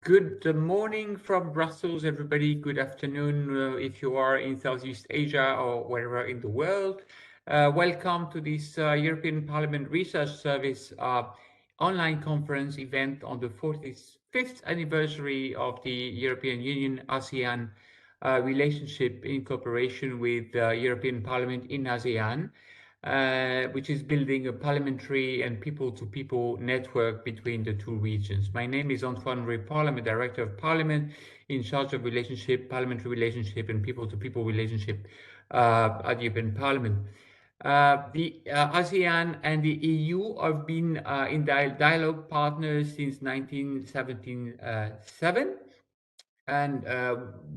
Good morning from Brussels, everybody. Good afternoon if you are in Southeast Asia or wherever in the world. Welcome to this European Parliament Research Service online conference event on the 45th anniversary of the European Union-ASEAN relationship in cooperation with the European Parliament in ASEAN. Which is building a parliamentary and people-to-people network between the two regions. My name is Antoine Repal. I'm a Director of Parliament in charge of parliamentary relationship and people-to-people relationship at the European Parliament. The ASEAN and the EU have been in dialogue partners since 1977. And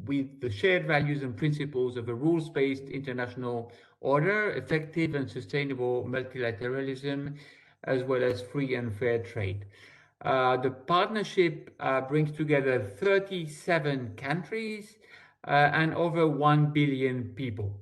with the shared values and principles of a rules-based international order, effective and sustainable multilateralism, as well as free and fair trade. The partnership brings together 37 countries and over 1 billion people.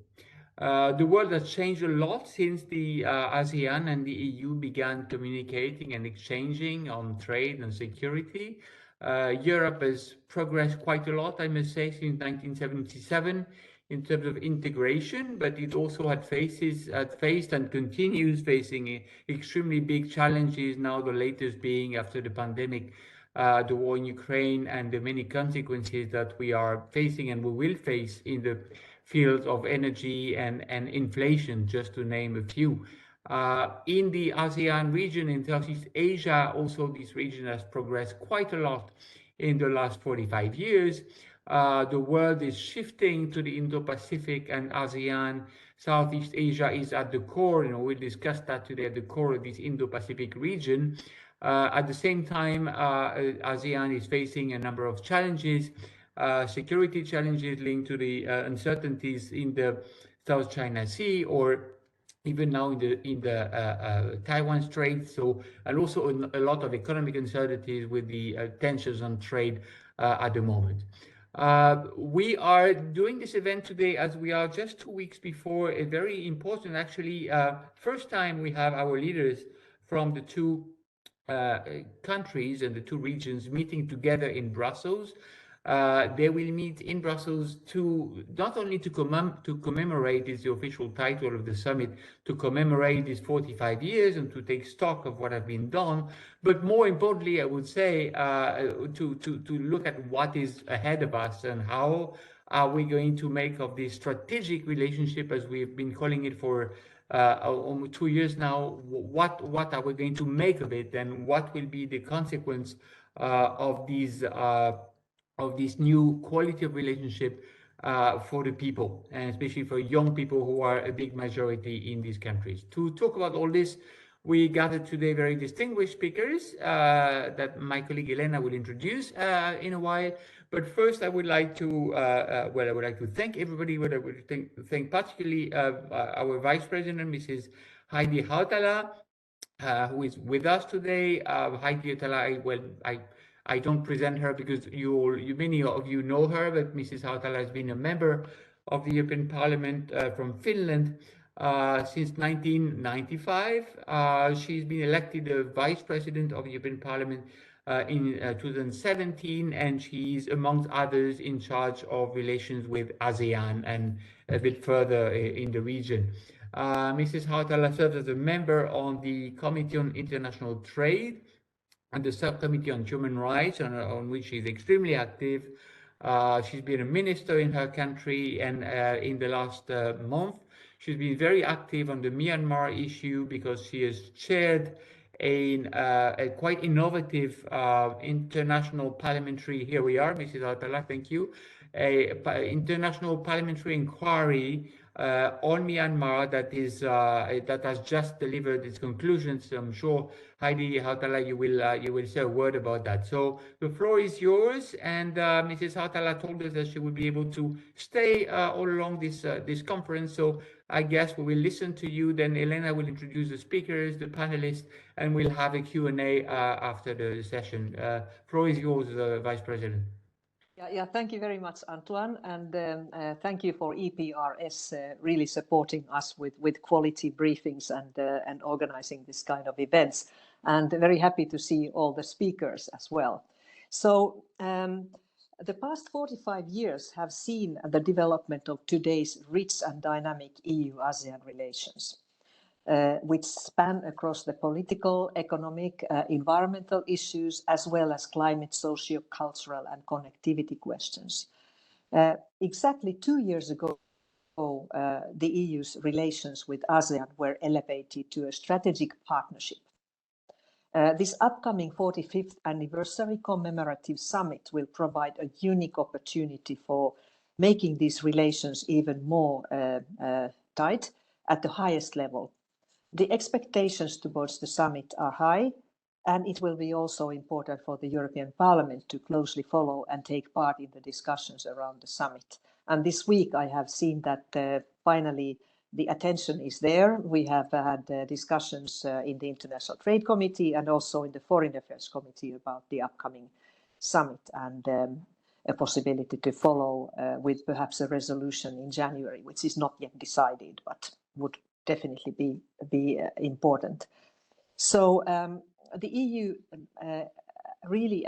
The world has changed a lot since the ASEAN and the EU began communicating and exchanging on trade and security. Europe has progressed quite a lot, I must say, since 1977 in terms of integration, but it also had faced and continues facing extremely big challenges, now the latest being after the pandemic, the war in Ukraine and the many consequences that we are facing and we will face in the fields of energy and inflation, just to name a few. In the ASEAN region, in Southeast Asia, also this region has progressed quite a lot in the last 45 years. The world is shifting to the Indo-Pacific and ASEAN. Southeast Asia is at the core, we'll discuss that today, at the core of this Indo-Pacific region. At the same time, ASEAN is facing a number of challenges, security challenges linked to the uncertainties in the South China Sea, or even now in the Taiwan Strait. So, and also a lot of economic uncertainties with the tensions on trade at the moment. We are doing this event today as we are just 2 weeks before a very important, actually, first time we have our leaders from the two countries and the two regions meeting together in Brussels. They will meet in Brussels to not only to commemorate, is the official title of the summit, to commemorate these 45 years and to take stock of what has been done, but more importantly, I would say, to look at what is ahead of us and how are we going to make of this strategic relationship, as we've been calling it for almost 2 years now. What are we going to make of it, and what will be the consequence of this new quality of relationship for the people, and especially for young people who are a big majority in these countries. To talk about all this, we gathered today very distinguished speakers that my colleague Elena will introduce in a while. But first, I would like to thank everybody. I would thank particularly our Vice President, Mrs. Heidi HAUTALA, who is with us today. Heidi HAUTALA, I don't present her because many of you know her, but Mrs. HAUTALA has been a member of the European Parliament from Finland since 1995. She's been elected the Vice President of the European Parliament in 2017, and she's, amongst others, in charge of relations with ASEAN and a bit further in the region. Mrs. HAUTALA serves as a member on the Committee on International Trade and the Subcommittee on Human Rights, on which she's extremely active. She's been a minister in her country, and in the last month, she's been very active on the Myanmar issue because she has chaired a quite innovative international parliamentary, here we are, Mrs. HAUTALA, thank you, international parliamentary inquiry on Myanmar that has just delivered its conclusions. I'm sure, Heidi HAUTALA, you will say a word about that. So the floor is yours, and Mrs. HAUTALA told us that she would be able to stay all along this conference. So I guess we will listen to you. Then Elena will introduce the speakers, the panelists, and we'll have a Q&A after the session. Floor is yours, Vice President. Yeah, thank you very much, Antoine, and thank you for EPRS really supporting us with quality briefings and organizing this kind of events, and very happy to see all the speakers as well. So the past 45 years have seen the development of today's rich and dynamic EU-ASEAN relations, which span across the political, economic, environmental issues, as well as climate, socio-cultural and connectivity questions. Exactly 2 years ago, the EU's relations with ASEAN were elevated to a strategic partnership. This upcoming 45th anniversary commemorative summit will provide a unique opportunity for making these relations even more tight at the highest level. The expectations towards the summit are high, and it will be also important for the European Parliament to closely follow and take part in the discussions around the summit. And this week I have seen that finally the attention is there. We have had discussions in the International Trade Committee and also in the Foreign Affairs Committee about the upcoming summit and a possibility to follow with perhaps a resolution in January, which is not yet decided, but would definitely be important. So the EU really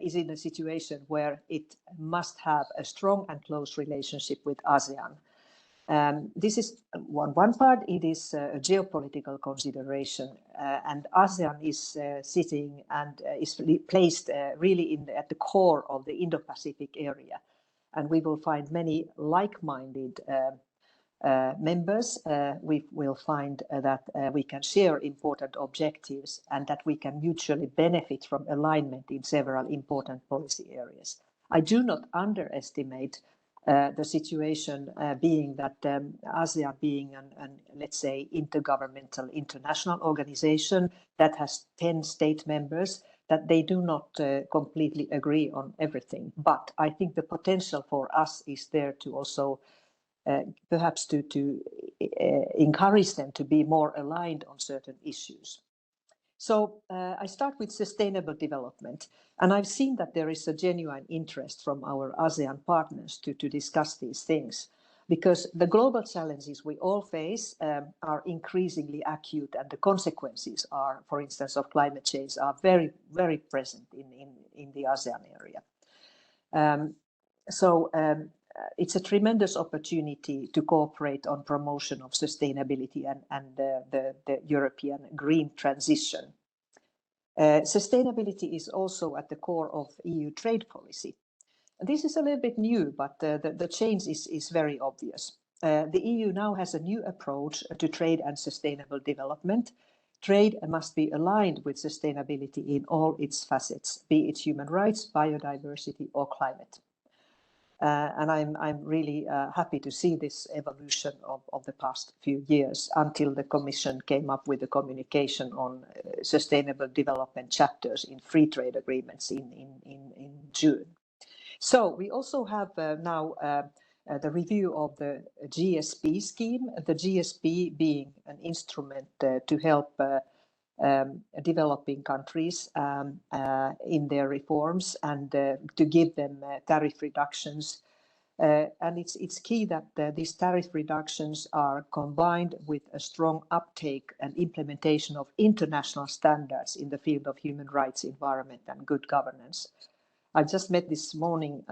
is in a situation where it must have a strong and close relationship with ASEAN. This is one part. It is a geopolitical consideration, and ASEAN is sitting and is placed really at the core of the Indo-Pacific area, and we will find many like-minded members. We will find that we can share important objectives and that we can mutually benefit from alignment in several important policy areas. I do not underestimate the situation being that ASEAN being an, let's say, intergovernmental international organization that has 10 state members, that they do not completely agree on everything. But I think the potential for us is there to also perhaps to encourage them to be more aligned on certain issues. So I start with sustainable development, and I've seen that there is a genuine interest from our ASEAN partners to discuss these things, because the global challenges we all face are increasingly acute, and the consequences are, for instance, of climate change are very, very present in the ASEAN area. It's a tremendous opportunity to cooperate on promotion of sustainability and the European green transition. Sustainability is also at the core of EU trade policy. This is a little bit new, but the change is very obvious. The EU now has a new approach to trade and sustainable development. Trade must be aligned with sustainability in all its facets, be it human rights, biodiversity, or climate. And I'm really happy to see this evolution of the past few years until the Commission came up with a communication on sustainable development chapters in free trade agreements in June. So we also have now the review of the GSP scheme, the GSP being an instrument to help developing countries in their reforms and to give them tariff reductions. And it's key that these tariff reductions are combined with a strong uptake and implementation of international standards in the field of human rights, environment, and good governance. I just met this morning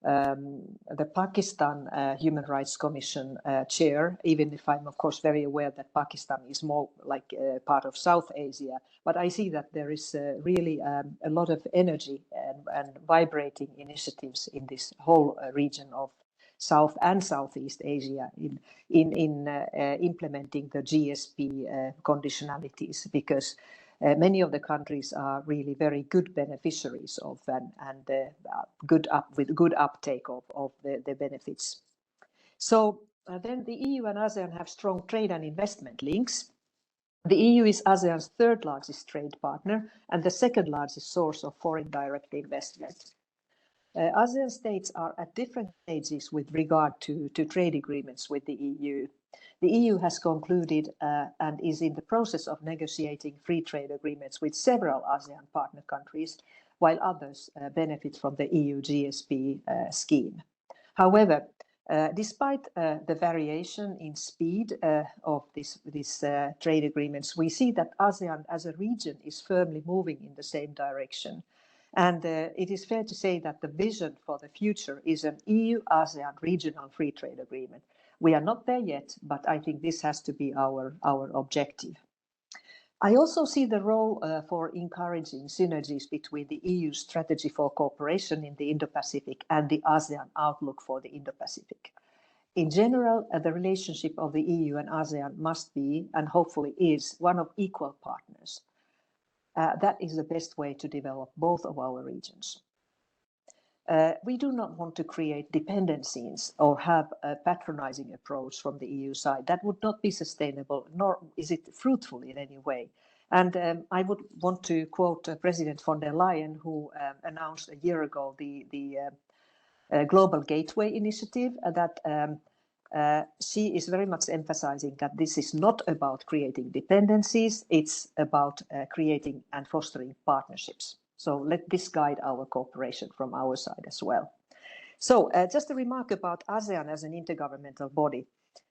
the Pakistan Human Rights Commission chair, even if I'm of course very aware that Pakistan is more like part of South Asia, but I see that there is really a lot of energy and vibrating initiatives in this whole region of South and Southeast Asia in implementing the GSP conditionalities, because many of the countries are really very good beneficiaries of and with good uptake of the benefits. So then the EU and ASEAN have strong trade and investment links. The EU is ASEAN's third largest trade partner and the second largest source of foreign direct investment. ASEAN states are at different stages with regard to trade agreements with the EU. The EU has concluded and is in the process of negotiating free trade agreements with several ASEAN partner countries, while others benefit from the EU GSP scheme. However, despite the variation in speed of these trade agreements, we see that ASEAN as a region is firmly moving in the same direction. And it is fair to say that the vision for the future is an EU-ASEAN regional free trade agreement. We are not there yet, but I think this has to be our objective. I also see the role for encouraging synergies between the EU strategy for cooperation in the Indo-Pacific and the ASEAN outlook for the Indo-Pacific. In general, the relationship of the EU and ASEAN must be, and hopefully is, one of equal partners. That is the best way to develop both of our regions. We do not want to create dependencies or have a patronizing approach from the EU side. That would not be sustainable, nor is it fruitful in any way. And I would want to quote President von der Leyen, who announced a year ago the Global Gateway Initiative, that she is very much emphasizing that this is not about creating dependencies, it's about creating and fostering partnerships. So let this guide our cooperation from our side as well. So just a remark about ASEAN as an intergovernmental body.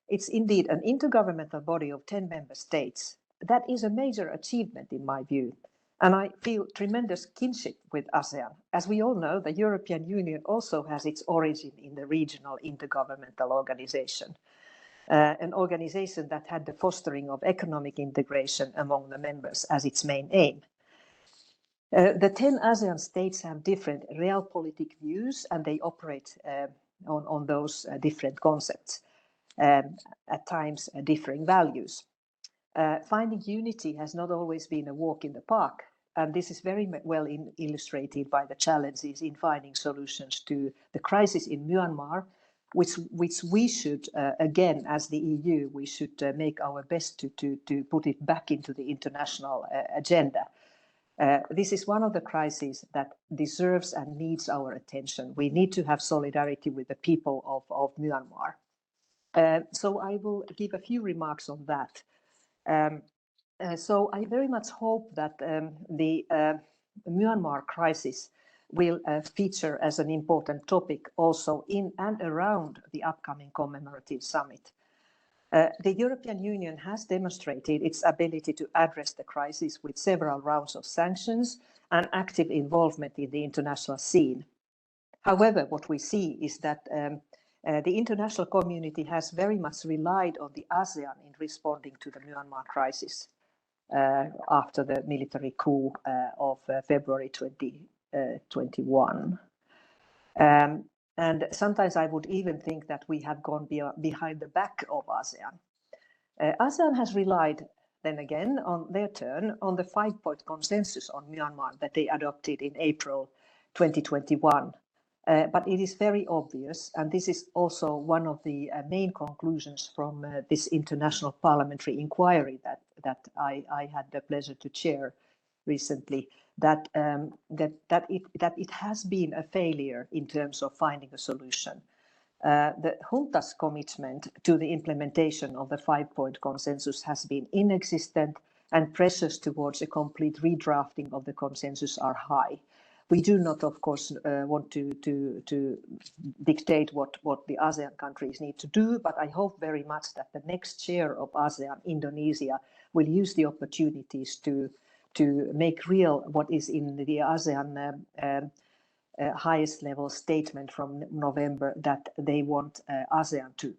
It's indeed an intergovernmental body of 10 member states. That is a major achievement in my view. And I feel tremendous kinship with ASEAN. As we all know, the European Union also has its origin in the regional intergovernmental organization, an organization that had the fostering of economic integration among the members as its main aim. The 10 ASEAN states have different realpolitik views, and they operate on those different concepts, at times differing values. Finding unity has not always been a walk in the park, and this is very well illustrated by the challenges in finding solutions to the crisis in Myanmar, which we should, again, as the EU, we should make our best to put it back into the international agenda. This is one of the crises that deserves and needs our attention. We need to have solidarity with the people of Myanmar. So I will give a few remarks on that. So I very much hope that the Myanmar crisis will feature as an important topic also in and around the upcoming commemorative summit. The European Union has demonstrated its ability to address the crisis with several rounds of sanctions and active involvement in the international scene. However, what we see is that the international community has very much relied on the ASEAN in responding to the Myanmar crisis after the military coup of February 2021. And sometimes I would even think that we have gone behind the back of ASEAN. ASEAN has relied, then again, on their turn, on the 5-point consensus on Myanmar that they adopted in April 2021. But it is very obvious, and this is also one of the main conclusions from this international parliamentary inquiry that I had the pleasure to chair recently, that it has been a failure in terms of finding a solution. The junta's commitment to the implementation of the 5-point consensus has been inexistent, and pressures towards a complete redrafting of the consensus are high. We do not, of course, want to dictate what the ASEAN countries need to do, but I hope very much that the next chair of ASEAN, Indonesia, will use the opportunities to make real what is in the ASEAN highest level statement from November, that they want ASEAN to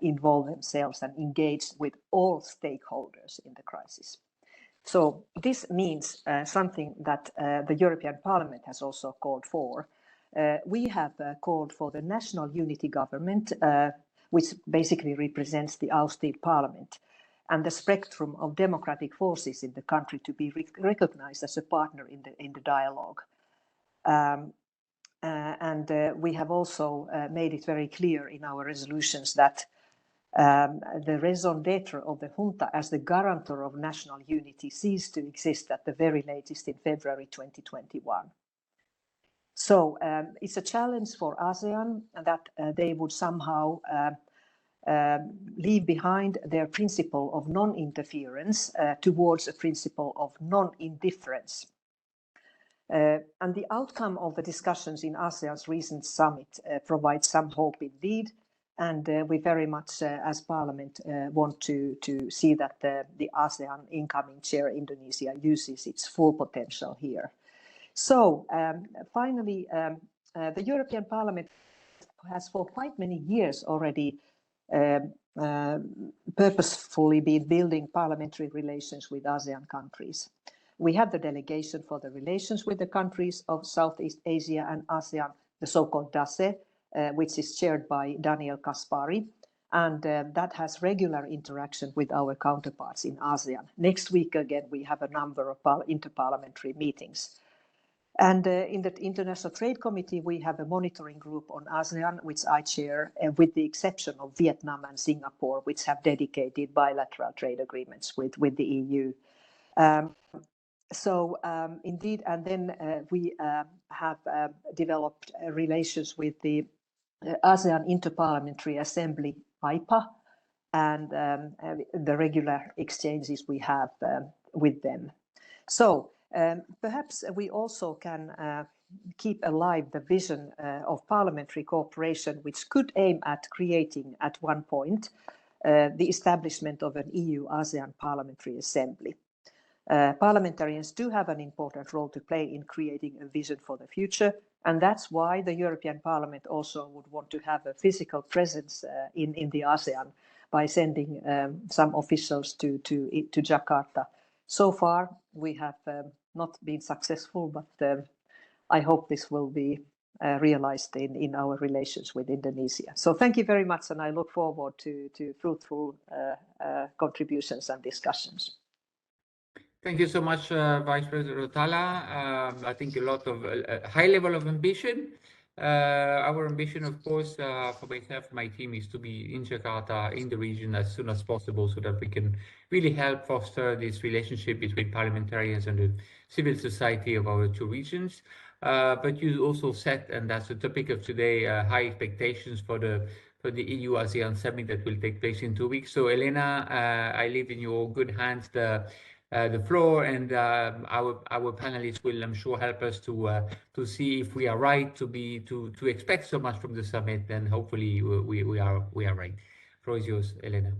involve themselves and engage with all stakeholders in the crisis. So this means something that the European Parliament has also called for. We have called for the national unity government, which basically represents the Austin Parliament, and the spectrum of democratic forces in the country to be recognized as a partner in the dialogue. We have also made it very clear in our resolutions that the raison d'etre of the junta as the guarantor of national unity ceased to exist at the very latest in February 2021. So it's a challenge for ASEAN that they would somehow leave behind their principle of non-interference towards a principle of non-indifference. And the outcome of the discussions in ASEAN's recent summit provides some hope indeed. And we very much, as Parliament, want to see that the ASEAN incoming chair, Indonesia, uses its full potential here. So finally, the European Parliament has for quite many years already purposefully been building parliamentary relations with ASEAN countries. We have the delegation for the relations with the countries of Southeast Asia and ASEAN, the so-called DASE, which is chaired by Daniel Kaspari, and that has regular interaction with our counterparts in ASEAN. Next week again, we have a number of interparliamentary meetings. And in the International Trade Committee, we have a monitoring group on ASEAN, which I chair, with the exception of Vietnam and Singapore, which have dedicated bilateral trade agreements with the EU. Indeed, and then we have developed relations with the ASEAN Interparliamentary Assembly, IPA, and the regular exchanges we have with them. So perhaps we also can keep alive the vision of parliamentary cooperation, which could aim at creating at one point the establishment of an EU-ASEAN Parliamentary Assembly. Parliamentarians do have an important role to play in creating a vision for the future, and that's why the European Parliament also would want to have a physical presence in the ASEAN by sending some officials to Jakarta. So far, we have not been successful, but I hope this will be realized in our relations with Indonesia. So thank you very much, and I look forward to fruitful contributions and discussions. Thank you so much, Vice President HAUTALA. I think a lot of high level of ambition. Our ambition, of course, for myself, my team, is to be in Jakarta, in the region, as soon as possible, so that we can really help foster this relationship between parliamentarians and the civil society of our two regions. But you also set, and that's the topic of today, high expectations for the EU-ASEAN Summit that will take place in 2 weeks. So, Elena, I leave in your good hands the floor, and our panelists will, I'm sure, help us to see if we are right to expect so much from the summit. And hopefully we are right. The floor is yours, Elena.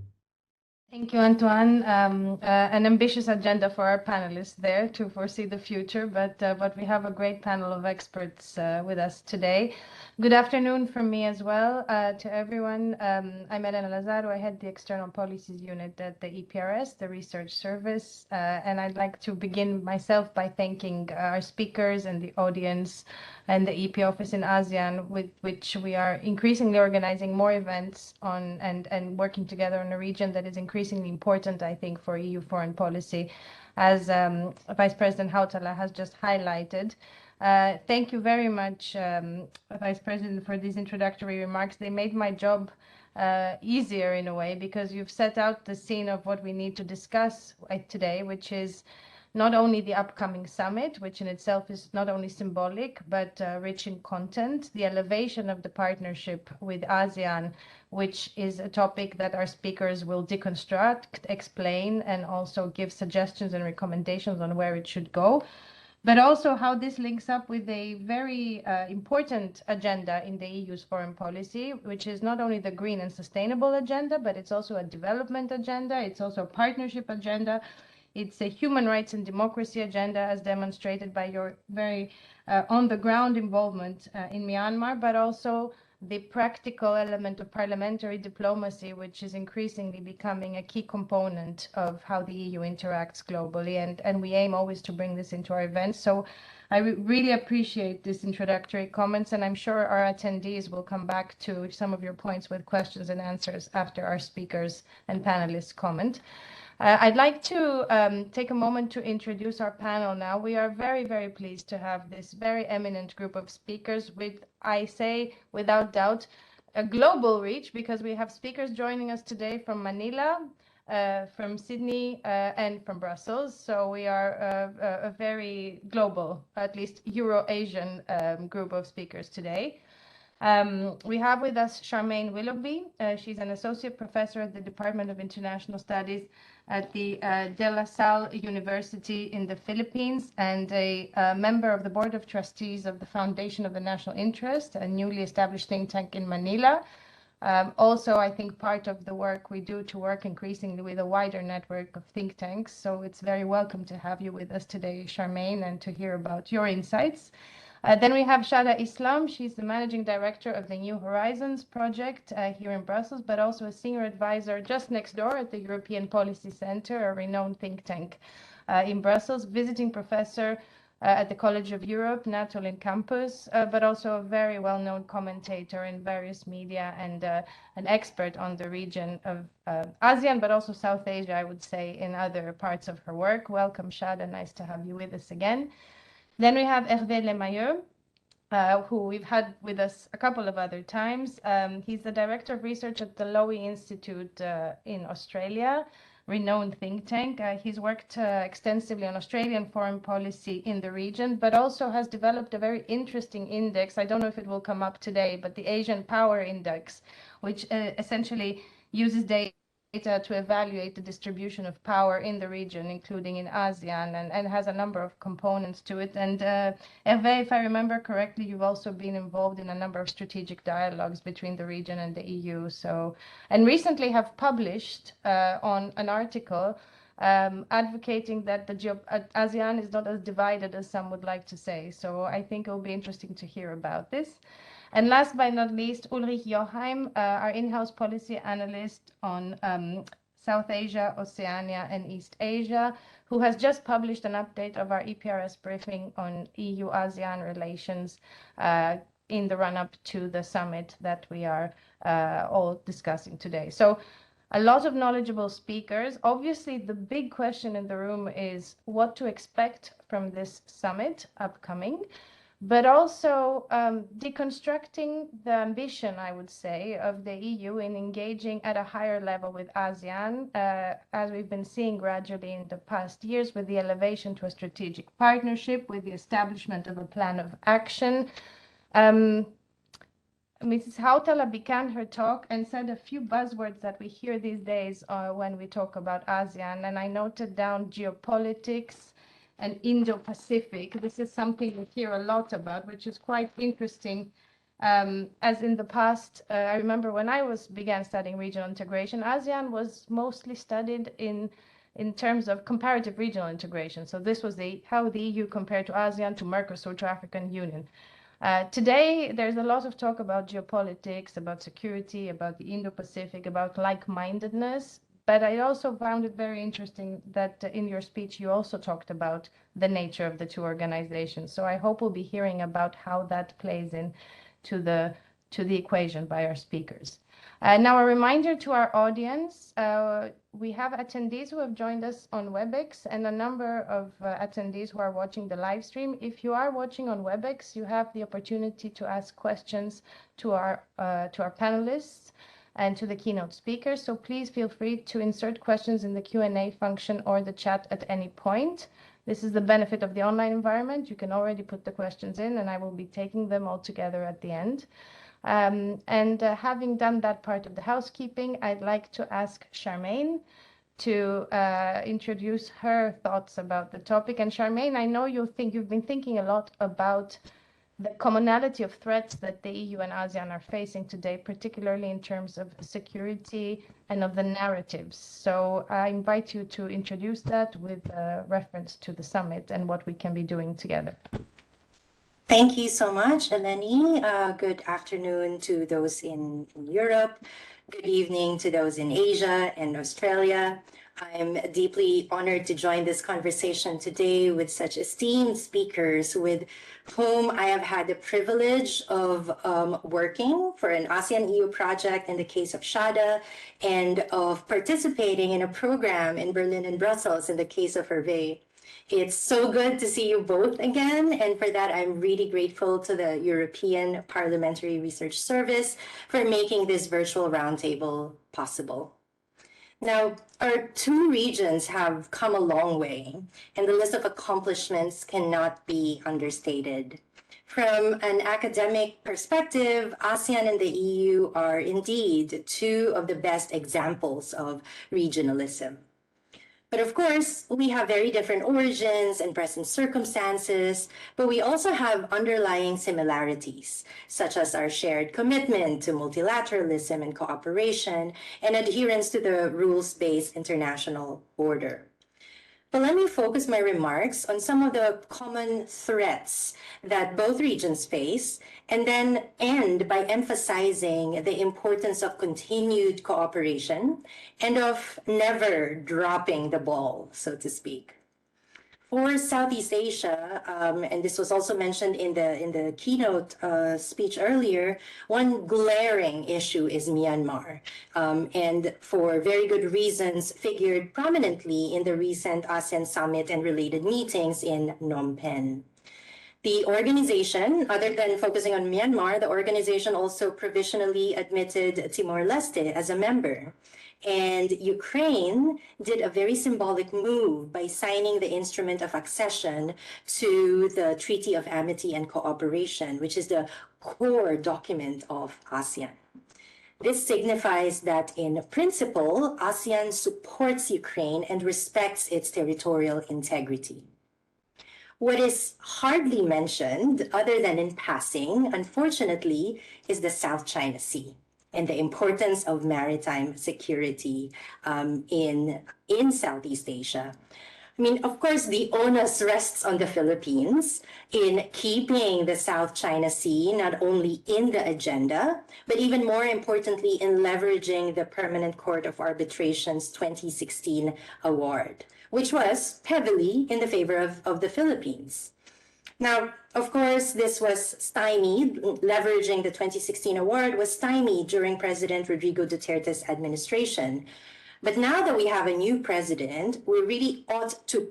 Thank you, Antoine. An ambitious agenda for our panelists there to foresee the future, but we have a great panel of experts with us today. Good afternoon from me as well to everyone. I'm Elena Lazaro. I head the External Policies Unit at the EPRS, the Research Service, and I'd like to begin myself by thanking our speakers and the audience and the EP office in ASEAN, with which we are increasingly organizing more events on and working together in a region that is increasingly important, I think, for EU foreign policy, as Vice President HAUTALA has just highlighted. Thank you very much, Vice President, for these introductory remarks. They made my job easier in a way, because you've set out the scene of what we need to discuss today, which is not only the upcoming summit, which in itself is not only symbolic, but rich in content, the elevation of the partnership with ASEAN, which is a topic that our speakers will deconstruct, explain, and also give suggestions and recommendations on where it should go, but also how this links up with a very important agenda in the EU's foreign policy, which is not only the green and sustainable agenda, but it's also a development agenda, it's also a partnership agenda. It's a human rights and democracy agenda, as demonstrated by your very on-the-ground involvement in Myanmar, but also the practical element of parliamentary diplomacy, which is increasingly becoming a key component of how the EU interacts globally. And we aim always to bring this into our events. So I really appreciate this introductory comments, and I'm sure our attendees will come back to some of your points with questions and answers after our speakers and panelists comment. I'd like to take a moment to introduce our panel now. We are very, very pleased to have this very eminent group of speakers with, I say, without doubt, a global reach, because we have speakers joining us today from Manila, from Sydney, and from Brussels. So we are a very global, at least Euro-Asian group of speakers today. We have with us Charmaine Willoughby. She's an associate professor at the Department of International Studies at the De La Salle University in the Philippines, and a member of the Board of Trustees of the Foundation of the National Interest, a newly established think tank in Manila. Also, I think part of the work we do to work increasingly with a wider network of think tanks. So it's very welcome to have you with us today, Charmaine, and to hear about your insights. Then we have Shada Islam. She's the managing director of the New Horizons project here in Brussels, but also a senior advisor just next door at the European Policy Center, a renowned think tank in Brussels, visiting professor at the College of Europe, Natolin campus, but also a very well-known commentator in various media and an expert on the region of ASEAN, but also South Asia, I would say, in other parts of her work. Welcome, Shada. Nice to have you with us again. Then we have Hervé Lemayeux, who we've had with us a couple of other times. He's the Director of Research at the Lowy Institute in Australia, renowned think tank. He's worked extensively on Australian foreign policy in the region, but also has developed a very interesting index. I don't know if it will come up today, but the Asian Power Index, which essentially uses data to evaluate the distribution of power in the region, including in ASEAN, and has a number of components to it. And Hervé, if I remember correctly, you've also been involved in a number of strategic dialogues between the region and the EU. And recently have published on an article advocating that ASEAN is not as divided as some would like to say. So I think it'll be interesting to hear about this. And last but not least, Ulrich Joheim, our in-house policy analyst on South Asia, Oceania, and East Asia, who has just published an update of our EPRS briefing on EU-ASEAN relations in the run-up to the summit that we are all discussing today. So a lot of knowledgeable speakers. Obviously, the big question in the room is what to expect from this summit upcoming, but also deconstructing the ambition, I would say, of the EU in engaging at a higher level with ASEAN, as we've been seeing gradually in the past years with the elevation to a strategic partnership, with the establishment of a plan of action. Mrs. HAUTALA began her talk and said a few buzzwords that we hear these days when we talk about ASEAN, and I noted down geopolitics and Indo-Pacific. This is something we hear a lot about, which is quite interesting. As in the past, I remember when I began studying regional integration, ASEAN was mostly studied in terms of comparative regional integration. So this was how the EU compared to ASEAN, to Mercosur, to African Union. Today, there's a lot of talk about geopolitics, about security, about the Indo-Pacific, about like-mindedness. But I also found it very interesting that in your speech, you also talked about the nature of the two organizations. So I hope we'll be hearing about how that plays in to the equation by our speakers. Now, a reminder to our audience, we have attendees who have joined us on WebEx and a number of attendees who are watching the live stream. If you are watching on WebEx, you have the opportunity to ask questions to our panelists and to the keynote speakers. So please feel free to insert questions in the Q&A function or the chat at any point. This is the benefit of the online environment. You can already put the questions in, and I will be taking them all together at the end. Having done that part of the housekeeping, I'd like to ask Charmaine to introduce her thoughts about the topic. And Charmaine, I know you've been thinking a lot about the commonality of threats that the EU and ASEAN are facing today, particularly in terms of security and of the narratives. So I invite you to introduce that with reference to the summit and what we can be doing together. Thank you so much, Eleni. Good afternoon to those in Europe. Good evening to those in Asia and Australia. I'm deeply honored to join this conversation today with such esteemed speakers with whom I have had the privilege of working for an ASEAN-EU project in the case of Shada, and of participating in a program in Berlin and Brussels in the case of Hervé. It's so good to see you both again, and for that I'm really grateful to the European Parliamentary Research Service for making this virtual roundtable possible. Now, our two regions have come a long way, and the list of accomplishments cannot be understated. From an academic perspective, ASEAN and the EU are indeed two of the best examples of regionalism. But of course, we have very different origins and present circumstances, but we also have underlying similarities, such as our shared commitment to multilateralism and cooperation and adherence to the rules-based international order. But let me focus my remarks on some of the common threats that both regions face, and then end by emphasizing the importance of continued cooperation and of never dropping the ball, so to speak. For Southeast Asia, and this was also mentioned in the keynote speech earlier, one glaring issue is Myanmar, and for very good reasons figured prominently in the recent ASEAN Summit and related meetings in Phnom Penh. The organization, other than focusing on Myanmar, the organization also provisionally admitted Timor-Leste as a member. And Ukraine did a very symbolic move by signing the instrument of accession to the Treaty of Amity and Cooperation, which is the core document of ASEAN. This signifies that in principle, ASEAN supports Ukraine and respects its territorial integrity. What is hardly mentioned, other than in passing, unfortunately, is the South China Sea and the importance of maritime security in Southeast Asia. I mean, of course, the onus rests on the Philippines in keeping the South China Sea not only in the agenda, but even more importantly, in leveraging the Permanent Court of Arbitration's 2016 award, which was heavily in the favor of the Philippines. Now, of course, this was stymied, leveraging the 2016 award was stymied during President Rodrigo Duterte's administration. But now that we have a new president, we really ought to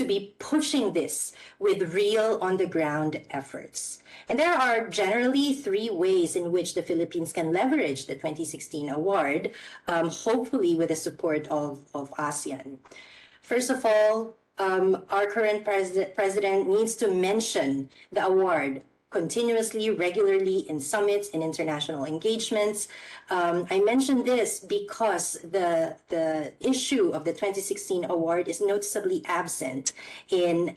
be pushing this with real on-the-ground efforts. And there are generally three ways in which the Philippines can leverage the 2016 award, hopefully with the support of ASEAN. First of all, our current president needs to mention the award continuously, regularly in summits and international engagements. I mention this because the issue of the 2016 award is noticeably absent in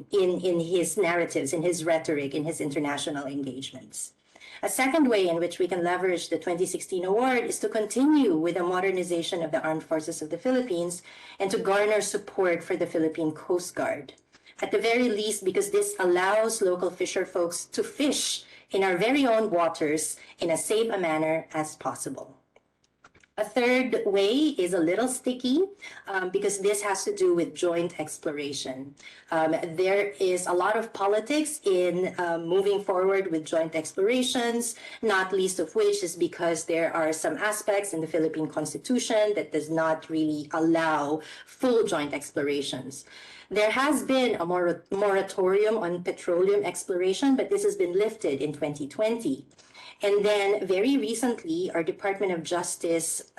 his narratives, in his rhetoric, in his international engagements. A second way in which we can leverage the 2016 award is to continue with the modernization of the armed forces of the Philippines and to garner support for the Philippine Coast Guard. At the very least, because this allows local fisher folks to fish in our very own waters in as safe a manner as possible. A third way is a little sticky because this has to do with joint exploration. There is a lot of politics in moving forward with joint explorations, not least of which is because there are some aspects in the Philippine Constitution that does not really allow full joint explorations. There has been a moratorium on petroleum exploration, but this has been lifted in 2020. And then very recently, our Department of Justice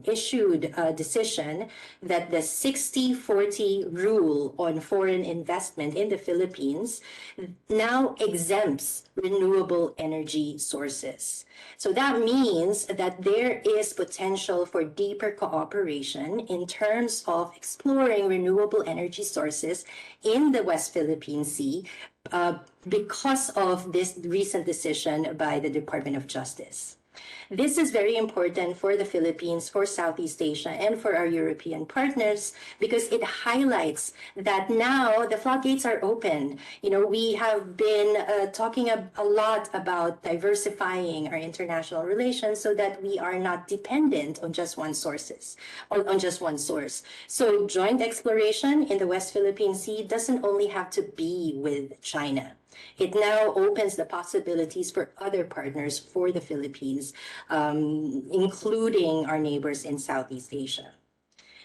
issued a decision that the 60-40 rule on foreign investment in the Philippines now exempts renewable energy sources. So that means that there is potential for deeper cooperation in terms of exploring renewable energy sources in the West Philippine Sea because of this recent decision by the Department of Justice. This is very important for the Philippines, for Southeast Asia, and for our European partners because it highlights that now the floodgates are open. You know, we have been talking a lot about diversifying our international relations so that we are not dependent on just one source. So joint exploration in the West Philippine Sea doesn't only have to be with China. It now opens the possibilities for other partners for the Philippines, including our neighbors in Southeast Asia.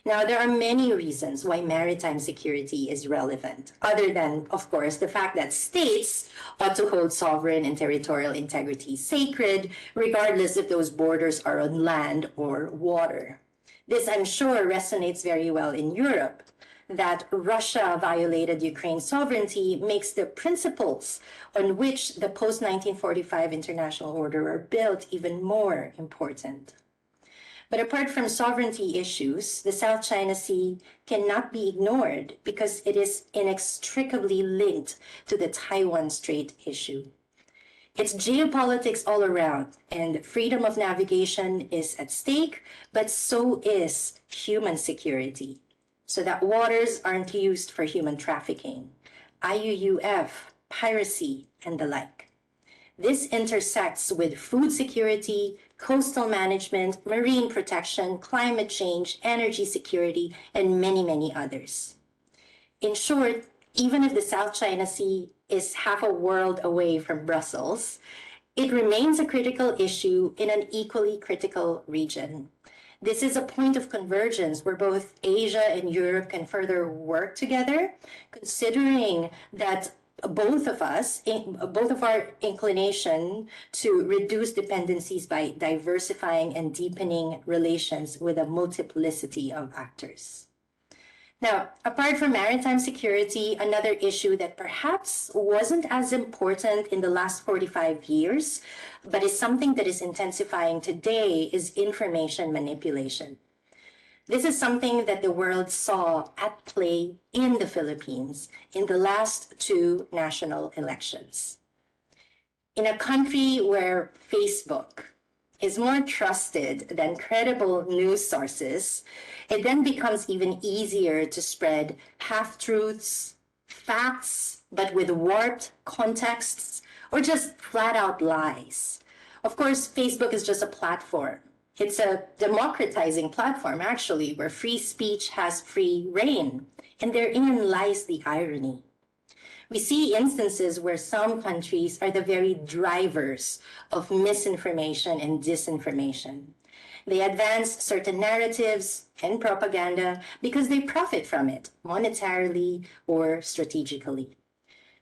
Now, there are many reasons why maritime security is relevant, other than, of course, the fact that states ought to hold sovereign and territorial integrity sacred, regardless if those borders are on land or water. This, I'm sure, resonates very well in Europe. That Russia violated Ukraine's sovereignty makes the principles on which the post-1945 international order are built even more important. But apart from sovereignty issues, the South China Sea cannot be ignored because it is inextricably linked to the Taiwan Strait issue. It's geopolitics all around, and freedom of navigation is at stake, but so is human security, so that waters aren't used for human trafficking, IUUF, piracy, and the like. This intersects with food security, coastal management, marine protection, climate change, energy security, and many, many others. In short, even if the South China Sea is half a world away from Brussels, it remains a critical issue in an equally critical region. This is a point of convergence where both Asia and Europe can further work together, considering that both of our inclination to reduce dependencies by diversifying and deepening relations with a multiplicity of actors. Now, apart from maritime security, another issue that perhaps wasn't as important in the last 45 years, but is something that is intensifying today, is information manipulation. This is something that the world saw at play in the Philippines in the last 2 national elections. In a country where Facebook is more trusted than credible news sources, it then becomes even easier to spread half-truths, facts, but with warped contexts, or just flat-out lies. Of course, Facebook is just a platform. It's a democratizing platform, actually, where free speech has free reign, and therein lies the irony. We see instances where some countries are the very drivers of misinformation and disinformation. They advance certain narratives and propaganda because they profit from it, monetarily or strategically.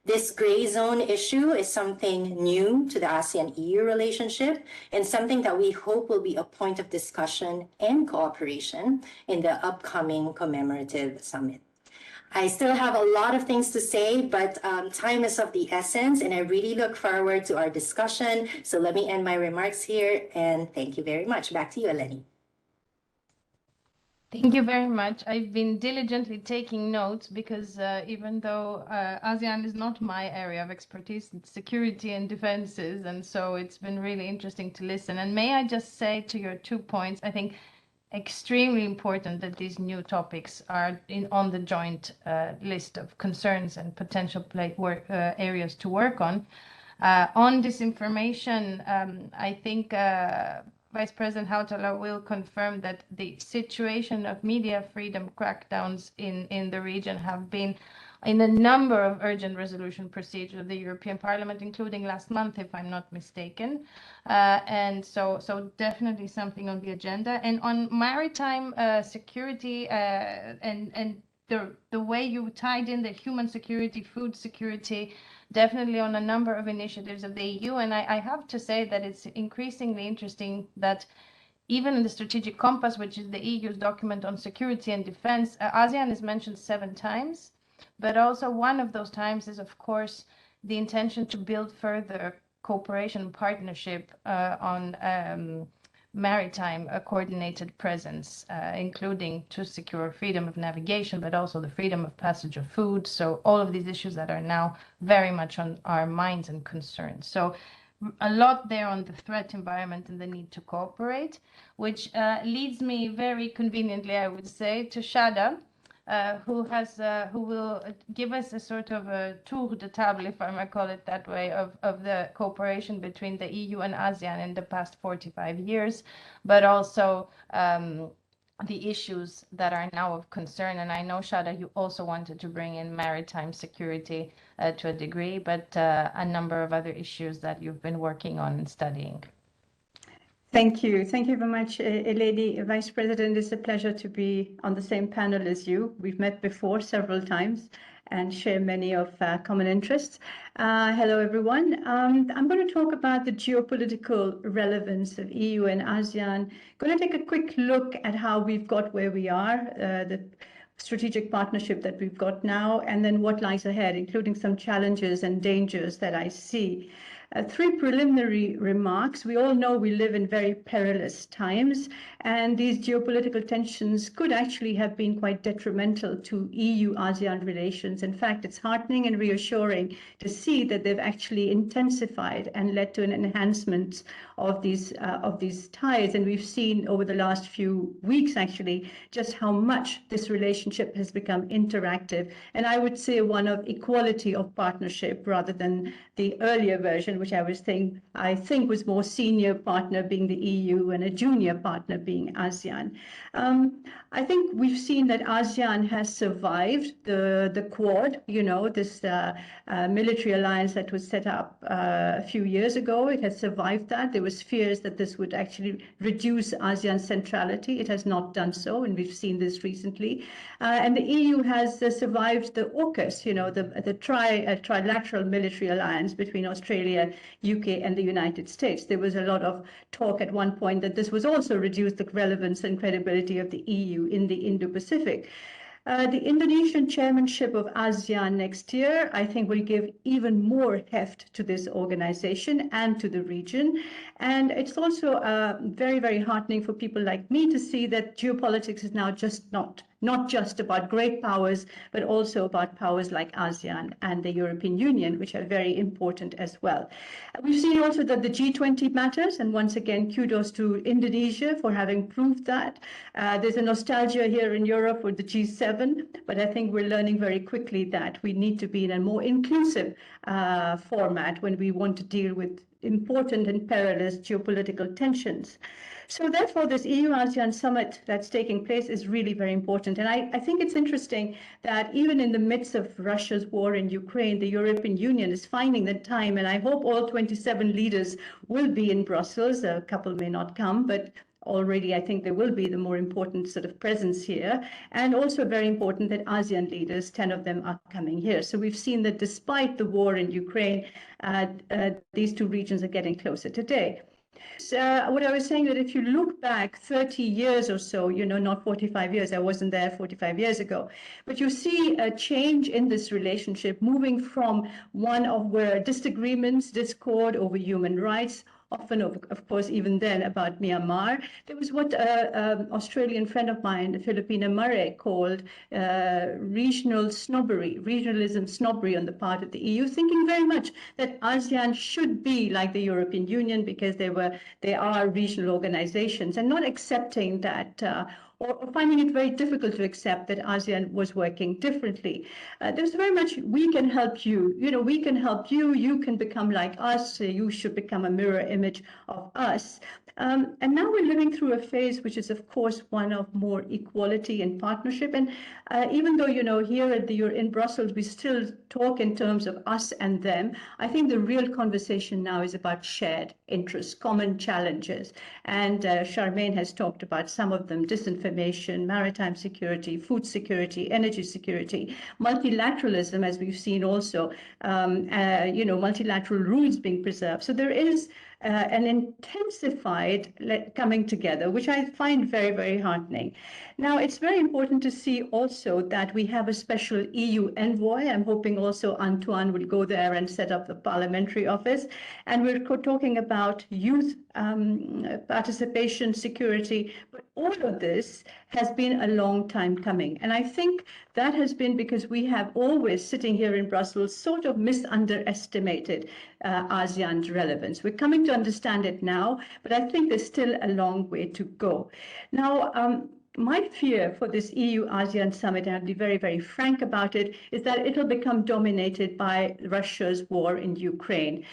This gray zone issue is something new to the ASEAN-EU relationship and something that we hope will be a point of discussion and cooperation in the upcoming commemorative summit. I still have a lot of things to say, but time is of the essence, and I really look forward to our discussion. So let me end my remarks here, and thank you very much. Back to you, Eleni. Thank you very much. I've been diligently taking notes because even though ASEAN is not my area of expertise, it's security and defenses, and so it's been really interesting to listen. And may I just say to your 2 points, I think extremely important that these new topics are on the joint list of concerns and potential areas to work on. On disinformation, I think Vice President HAUTALA will confirm that the situation of media freedom crackdowns in the region have been in a number of urgent resolution procedures of the European Parliament, including last month, if I'm not mistaken. And so definitely something on the agenda. And on maritime security and the way you tied in the human security, food security, definitely on a number of initiatives of the EU. And I have to say that it's increasingly interesting that even in the Strategic Compass, which is the EU's document on security and defense, ASEAN is mentioned 7 times. But also one of those times is, of course, the intention to build further cooperation and partnership on maritime coordinated presence, including to secure freedom of navigation, but also the freedom of passage of food. So all of these issues that are now very much on our minds and concerns. So a lot there on the threat environment and the need to cooperate, which leads me very conveniently, I would say, to Shada, who will give us a sort of a tour de table, if I might call it that way, of the cooperation between the EU and ASEAN in the past 45 years, but also the issues that are now of concern. And I know, Shada, you also wanted to bring in maritime security to a degree, but a number of other issues that you've been working on and studying. Thank you. Thank you very much, Lady Vice President. It's a pleasure to be on the same panel as you. We've met before several times and share many of common interests. Hello, everyone. I'm going to talk about the geopolitical relevance of EU and ASEAN. Going to take a quick look at how we've got where we are, the strategic partnership that we've got now, and then what lies ahead, including some challenges and dangers that I see. Three preliminary remarks. We all know we live in very perilous times, and these geopolitical tensions could actually have been quite detrimental to EU-ASEAN relations. In fact, it's heartening and reassuring to see that they've actually intensified and led to an enhancement of these ties. And we've seen over the last few weeks, actually, just how much this relationship has become interactive. And I would say one of equality of partnership rather than the earlier version, which I think was more senior partner being the EU and a junior partner being ASEAN. I think we've seen that ASEAN has survived the Quad, this military alliance that was set up a few years ago. It has survived that. There was fears that this would actually reduce ASEAN centrality. It has not done so, and we've seen this recently. And the EU has survived the AUKUS, the trilateral military alliance between Australia, UK, and the United States. There was a lot of talk at one point that this was also reduce the relevance and credibility of the EU in the Indo-Pacific. The Indonesian chairmanship of ASEAN next year, I think, will give even more heft to this organization and to the region. And it's also very, very heartening for people like me to see that geopolitics is now just not just about great powers, but also about powers like ASEAN and the European Union, which are very important as well. We've seen also that the G20 matters, and once again, kudos to Indonesia for having proved that. There's a nostalgia here in Europe with the G7, but I think we're learning very quickly that we need to be in a more inclusive format when we want to deal with important and perilous geopolitical tensions. So therefore, this EU-ASEAN Summit that's taking place is really very important. And I think it's interesting that even in the midst of Russia's war in Ukraine, the European Union is finding the time, and I hope all 27 leaders will be in Brussels. A couple may not come, but already I think there will be the more important sort of presence here. And also very important that ASEAN leaders, 10 of them, are coming here. So we've seen that despite the war in Ukraine, these two regions are getting closer today. What I was saying, that if you look back 30 years or so, not 45 years, I wasn't there 45 years ago, but you see a change in this relationship moving from one of where disagreements, discord over human rights, often, of course, even then about Myanmar. There was what an Australian friend of mine, Filipina Murray, called regional snobbery, regionalism snobbery on the part of the EU, thinking very much that ASEAN should be like the European Union because they are regional organizations, and not accepting that or finding it very difficult to accept that ASEAN was working differently. There's very much, we can help you, we can help you, you can become like us, you should become a mirror image of us. And now we're living through a phase which is, of course, one of more equality and partnership. And even though, here in Brussels, we still talk in terms of us and them, I think the real conversation now is about shared interests, common challenges. And Charmaine has talked about some of them: disinformation, maritime security, food security, energy security, multilateralism, as we've seen also, multilateral rules being preserved. So there is an intensified coming together, which I find very, very heartening. Now, it's very important to see also that we have a special EU envoy. I'm hoping also Antoine will go there and set up the parliamentary office. And we're talking about youth participation, security, but all of this has been a long time coming. And I think that has been because we have always, sitting here in Brussels, sort of underestimated ASEAN's relevance. We're coming to understand it now, but I think there's still a long way to go. Now, my fear for this EU-ASEAN Summit, and I'll be very, very frank about it, is that it'll become dominated by Russia's war in Ukraine.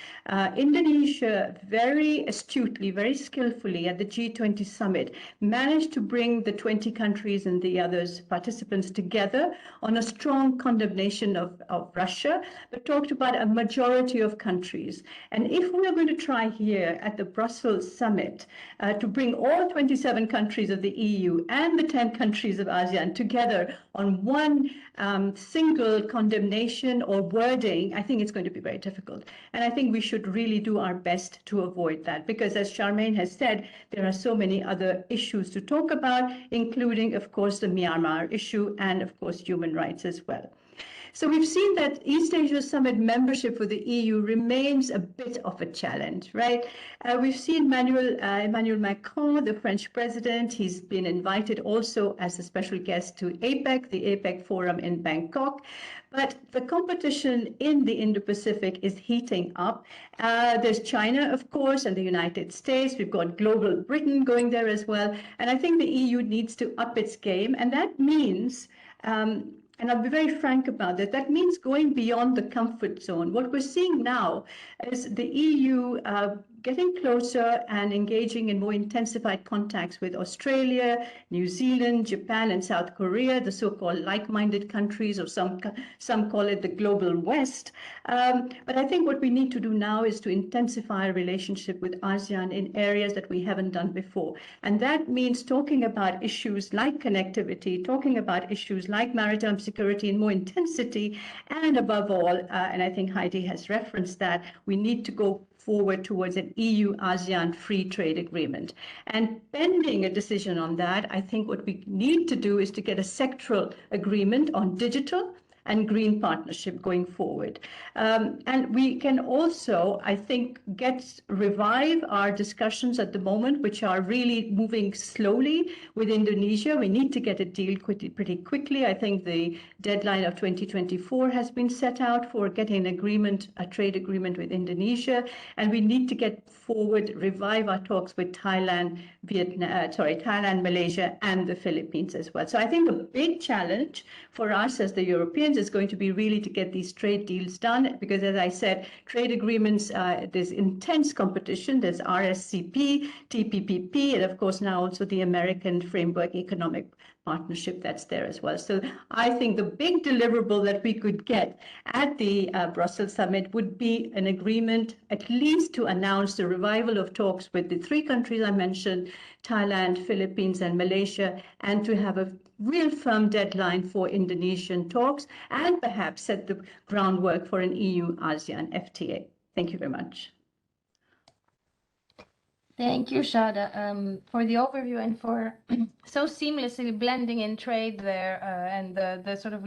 Indonesia very astutely, very skillfully at the G20 summit managed to bring the 20 countries and the others participants together on a strong condemnation of Russia, but talked about a majority of countries. And if we are going to try here at the Brussels summit to bring all 27 countries of the EU and the 10 countries of ASEAN together on one single condemnation or wording, I think it's going to be very difficult. And I think we should really do our best to avoid that, because as Charmaine has said, there are so many other issues to talk about, including, of course, the Myanmar issue and, of course, human rights as well. So we've seen that East Asia Summit membership for the EU remains a bit of a challenge, right? We've seen Emmanuel Macron, the French president. He's been invited also as a special guest to APEC, the APEC forum in Bangkok. But the competition in the Indo-Pacific is heating up. There's China, of course, and the United States. We've got global Britain going there as well. And I think the EU needs to up its game. And that means, and I'll be very frank about that, that means going beyond the comfort zone. What we're seeing now is the EU getting closer and engaging in more intensified contacts with Australia, New Zealand, Japan, and South Korea, the so-called like-minded countries, or some call it the global West. But I think what we need to do now is to intensify our relationship with ASEAN in areas that we haven't done before. And that means talking about issues like connectivity, talking about issues like maritime security in more intensity, and above all, and I think Heidi has referenced that, we need to go forward towards an EU-ASEAN free trade agreement. And pending a decision on that, I think what we need to do is to get a sectoral agreement on digital and green partnership going forward. And we can also, I think, revive our discussions at the moment, which are really moving slowly with Indonesia. We need to get a deal pretty quickly. I think the deadline of 2024 has been set out for getting an agreement, a trade agreement with Indonesia. And we need to get forward, revive our talks with Thailand, Malaysia, and the Philippines as well. So I think a big challenge for us as the Europeans is going to be really to get these trade deals done, because as I said, trade agreements, there's intense competition. There's RSCP, TPPP, and of course now also the American Framework Economic Partnership that's there as well. So I think the big deliverable that we could get at the Brussels summit would be an agreement, at least to announce the revival of talks with the three countries I mentioned, Thailand, Philippines, and Malaysia, and to have a real firm deadline for Indonesian talks, and perhaps set the groundwork for an EU-ASEAN FTA. Thank you very much. Thank you, Shada, for the overview and for so seamlessly blending in trade there and the sort of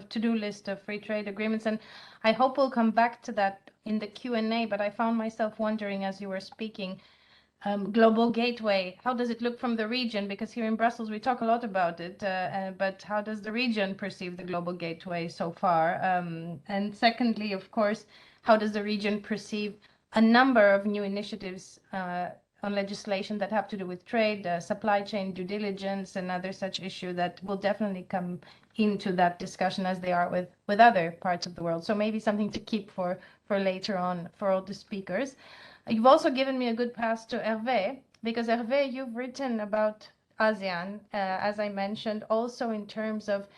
to-do list of free trade agreements. And I hope we'll come back to that in the Q&A, but I found myself wondering as you were speaking, global gateway, how does it look from the region? Because here in Brussels, we talk a lot about it, but how does the region perceive the global gateway so far? And secondly, of course, how does the region perceive a number of new initiatives on legislation that have to do with trade, supply chain due diligence, and other such issues that will definitely come into that discussion as they are with other parts of the world. So maybe something to keep for later on for all the speakers. You've also given me a good pass to Hervé, because Hervé, you've written about ASEAN, as I mentioned, also in terms of,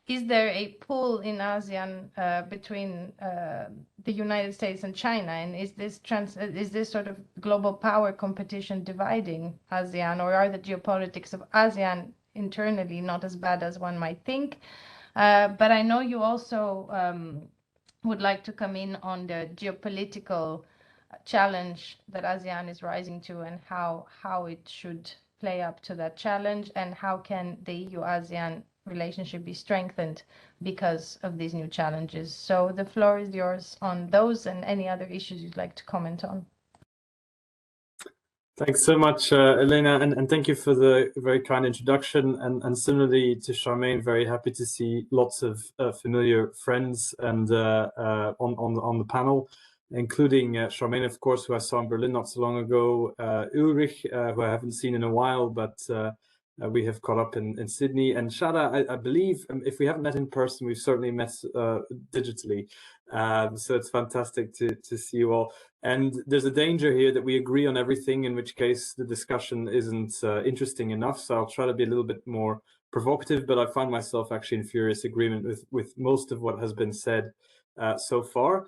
is there a pull in ASEAN between the United States and China? And is this sort of global power competition dividing ASEAN, or are the geopolitics of ASEAN internally not as bad as one might think? But I know you also would like to come in on the geopolitical challenge that ASEAN is rising to, and how it should play up to that challenge, and how can the EU-ASEAN relationship be strengthened because of these new challenges. So the floor is yours on those and any other issues you'd like to comment on. Thanks so much, Elena, and thank you for the very kind introduction. And similarly to Charmaine, very happy to see lots of familiar friends and on the panel, including Charmaine, of course, who I saw in Berlin not so long ago, Ulrich, who I haven't seen in a while, but we have caught up in Sydney, and Shada, I believe, if we haven't met in person, we've certainly met digitally. So it's fantastic to see you all. And there's a danger here that we agree on everything, in which case the discussion isn't interesting enough. So I'll try to be a little bit more provocative, but I find myself actually in furious agreement with most of what has been said so far.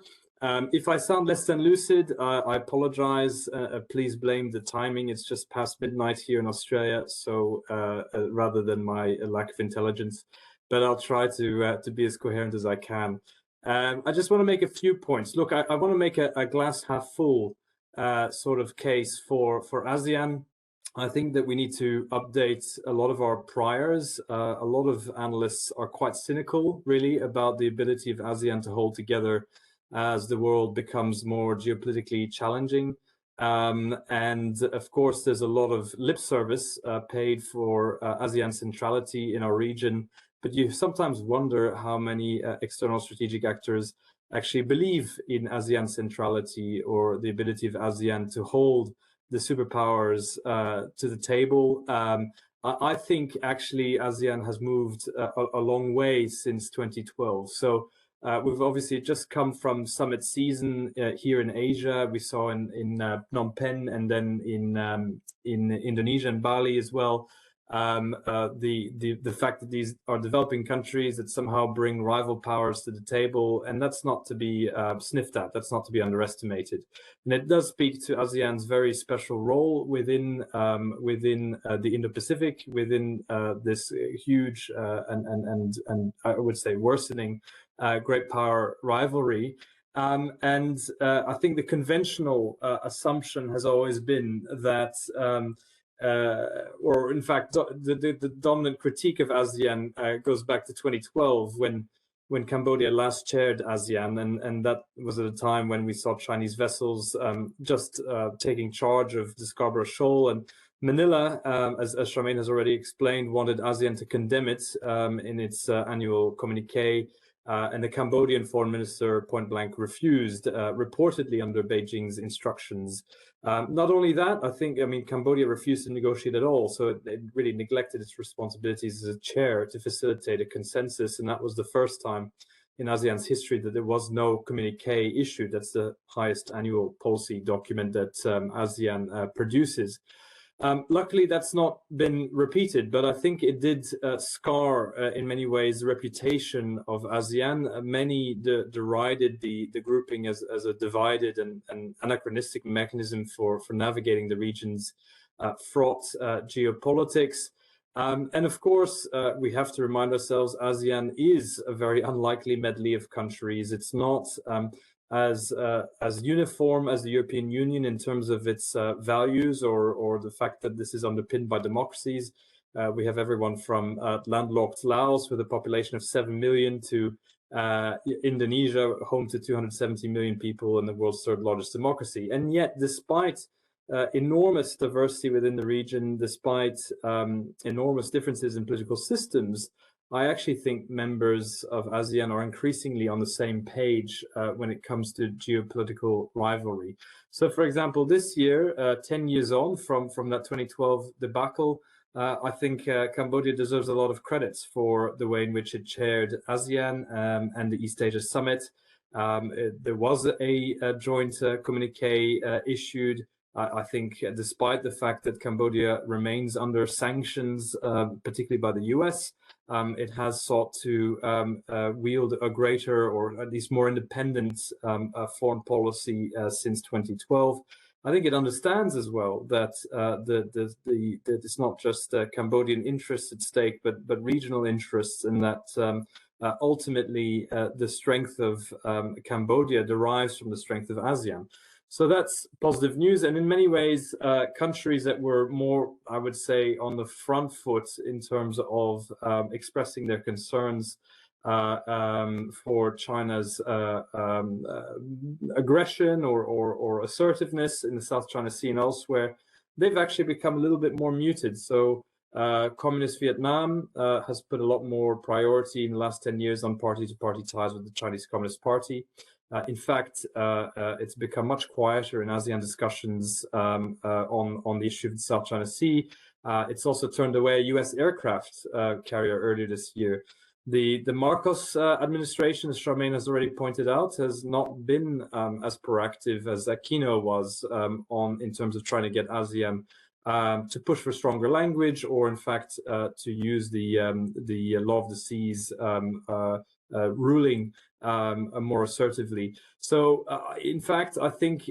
If I sound less than lucid, I apologize. Please blame the timing. It's just past midnight here in Australia, so rather than my lack of intelligence, but I'll try to be as coherent as I can. I just want to make a few points. Look, I want to make a glass half full sort of case for ASEAN. I think that we need to update a lot of our priors. A lot of analysts are quite cynical, really, about the ability of ASEAN to hold together as the world becomes more geopolitically challenging. And of course, there's a lot of lip service paid for ASEAN centrality in our region, but you sometimes wonder how many external strategic actors actually believe in ASEAN centrality or the ability of ASEAN to hold the superpowers to the table. I think actually ASEAN has moved a long way since 2012. So we've obviously just come from summit season here in Asia. We saw in Phnom Penh and then in Indonesia and Bali as well. The fact that these are developing countries that somehow bring rival powers to the table, and that's not to be sniffed at, that's not to be underestimated. And it does speak to ASEAN's very special role within the Indo-Pacific, within this huge and I would say worsening great power rivalry. And I think the conventional assumption has always been that or in fact, the dominant critique of ASEAN goes back to 2012 when Cambodia last chaired ASEAN, and that was at a time when we saw Chinese vessels just taking charge of the Scarborough Shoal, and Manila, as Charmaine has already explained, wanted ASEAN to condemn it in its annual communique. And the Cambodian foreign minister point blank refused, reportedly under Beijing's instructions. Not only that, I mean, Cambodia refused to negotiate at all, so it really neglected its responsibilities as a chair to facilitate a consensus, and that was the first time in ASEAN's history that there was no communique issued. That's the highest annual policy document that ASEAN produces. Luckily, that's not been repeated, but I think it did scar, in many ways, the reputation of ASEAN. Many derided the grouping as a divided and anachronistic mechanism for navigating the region's fraught geopolitics. And of course, we have to remind ourselves ASEAN is a very unlikely medley of countries. It's not as uniform as the European Union in terms of its values or the fact that this is underpinned by democracies. We have everyone from landlocked Laos with a population of 7 million to Indonesia, home to 270 million people and the world's third largest democracy. And yet, despite enormous diversity within the region, despite enormous differences in political systems, I actually think members of ASEAN are increasingly on the same page when it comes to geopolitical rivalry. So, for example, this year, 10 years on from that 2012 debacle, I think Cambodia deserves a lot of credits for the way in which it chaired ASEAN and the East Asia Summit. There was a joint communique issued. I think despite the fact that Cambodia remains under sanctions, particularly by the US, it has sought to wield a greater or at least more independent foreign policy since 2012. I think it understands as well that it's not just Cambodian interests at stake, but regional interests, and that ultimately the strength of Cambodia derives from the strength of ASEAN. So that's positive news. And in many ways, countries that were more, I would say, on the front foot in terms of expressing their concerns for China's aggression or assertiveness in the South China Sea and elsewhere, they've actually become a little bit more muted. So Communist Vietnam has put a lot more priority in the last 10 years on party-to-party ties with the Chinese Communist Party. In fact, it's become much quieter in ASEAN discussions on the issue of the South China Sea. It's also turned away a U.S. aircraft carrier earlier this year. The Marcos administration, as Charmaine has already pointed out, has not been as proactive as Aquino was in terms of trying to get ASEAN to push for stronger language, or in fact to use the law of the seas ruling more assertively. So, in fact, I think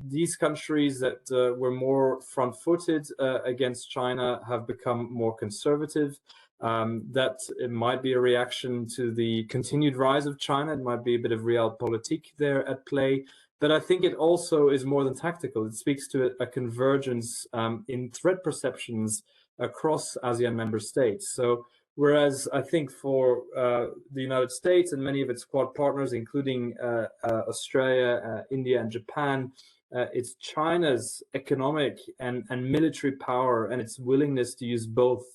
these countries that were more front-footed against China have become more conservative. That it might be a reaction to the continued rise of China. It might be a bit of realpolitik there at play. But I think it also is more than tactical. It speaks to a convergence in threat perceptions across ASEAN member states. So whereas I think for the United States and many of its Quad partners, including Australia, India, and Japan, it's China's economic and military power and its willingness to use both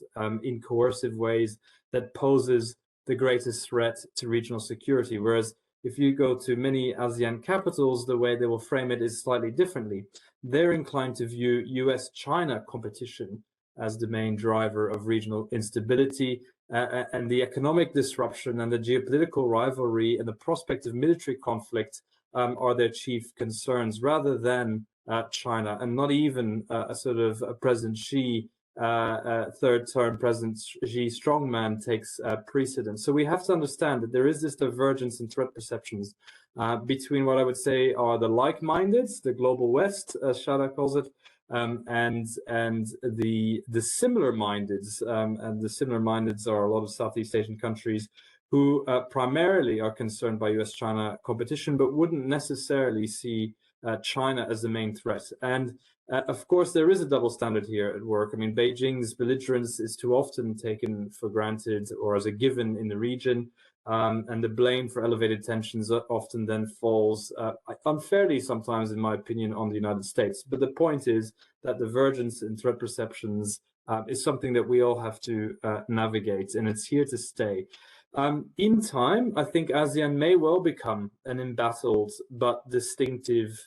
in coercive ways that poses the greatest threat to regional security. Whereas if you go to many ASEAN capitals, the way they will frame it is slightly differently. They're inclined to view US-China competition as the main driver of regional instability, and the economic disruption and the geopolitical rivalry and the prospect of military conflict are their chief concerns, rather than China, and not even a sort of President Xi, third-term President Xi strongman takes precedence. So we have to understand that there is this divergence in threat perceptions between what I would say are the like-mindeds, the global West, as Shada calls it, and the similar-mindeds, and the similar-mindeds are a lot of Southeast Asian countries who primarily are concerned by US-China competition, but wouldn't necessarily see China as the main threat. And of course, there is a double standard here at work. I mean, Beijing's belligerence is too often taken for granted or as a given in the region, and the blame for elevated tensions often then falls unfairly sometimes, in my opinion, on the United States. But the point is that divergence in threat perceptions is something that we all have to navigate, and it's here to stay. In time, I think ASEAN may well become an embattled but distinctive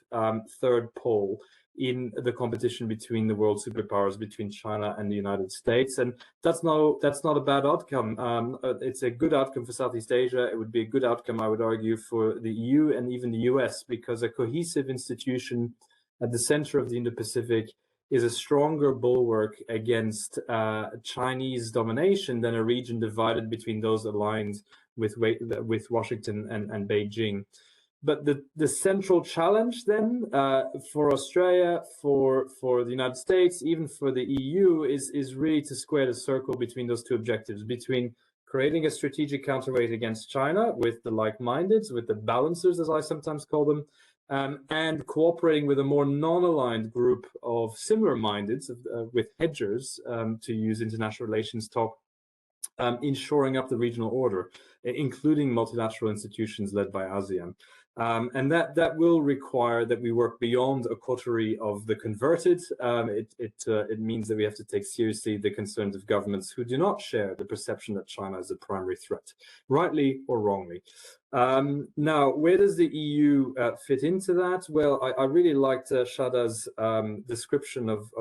third pole in the competition between the world superpowers, between China and the United States, and that's not a bad outcome. It's a good outcome for Southeast Asia. It would be a good outcome, I would argue, for the EU and even the US, because a cohesive institution at the center of the Indo-Pacific is a stronger bulwark against Chinese domination than a region divided between those aligned with Washington and Beijing. But the central challenge then for Australia, for the United States, even for the EU, is really to square the circle between those two objectives, between creating a strategic counterweight against China with the like-mindeds, with the balancers, as I sometimes call them, and cooperating with a more non-aligned group of similar-mindeds, with hedgers, to use international relations talk, in shoring up the regional order, including multilateral institutions led by ASEAN. And that will require that we work beyond a coterie of the converted. It means that we have to take seriously the concerns of governments who do not share the perception that China is a primary threat, rightly or wrongly. Now, where does the EU fit into that? Well, I really liked Shada's description of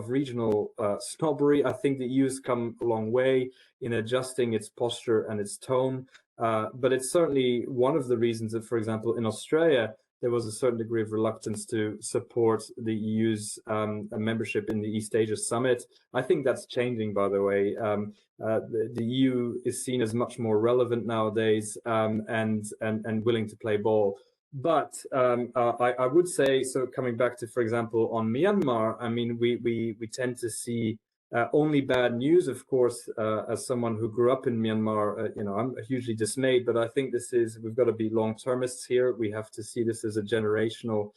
regional snobbery. I think the EU has come a long way in adjusting its posture and its tone. But it's certainly one of the reasons that, for example, in Australia, there was a certain degree of reluctance to support the EU's membership in the East Asia Summit. I think that's changing, by the way. The EU is seen as much more relevant nowadays, and willing to play ball. But I would say, so coming back to, for example, on Myanmar, I mean, we tend to see only bad news, of course. As someone who grew up in Myanmar, I'm hugely dismayed, but I think we've got to be long-termists here. We have to see this as a generational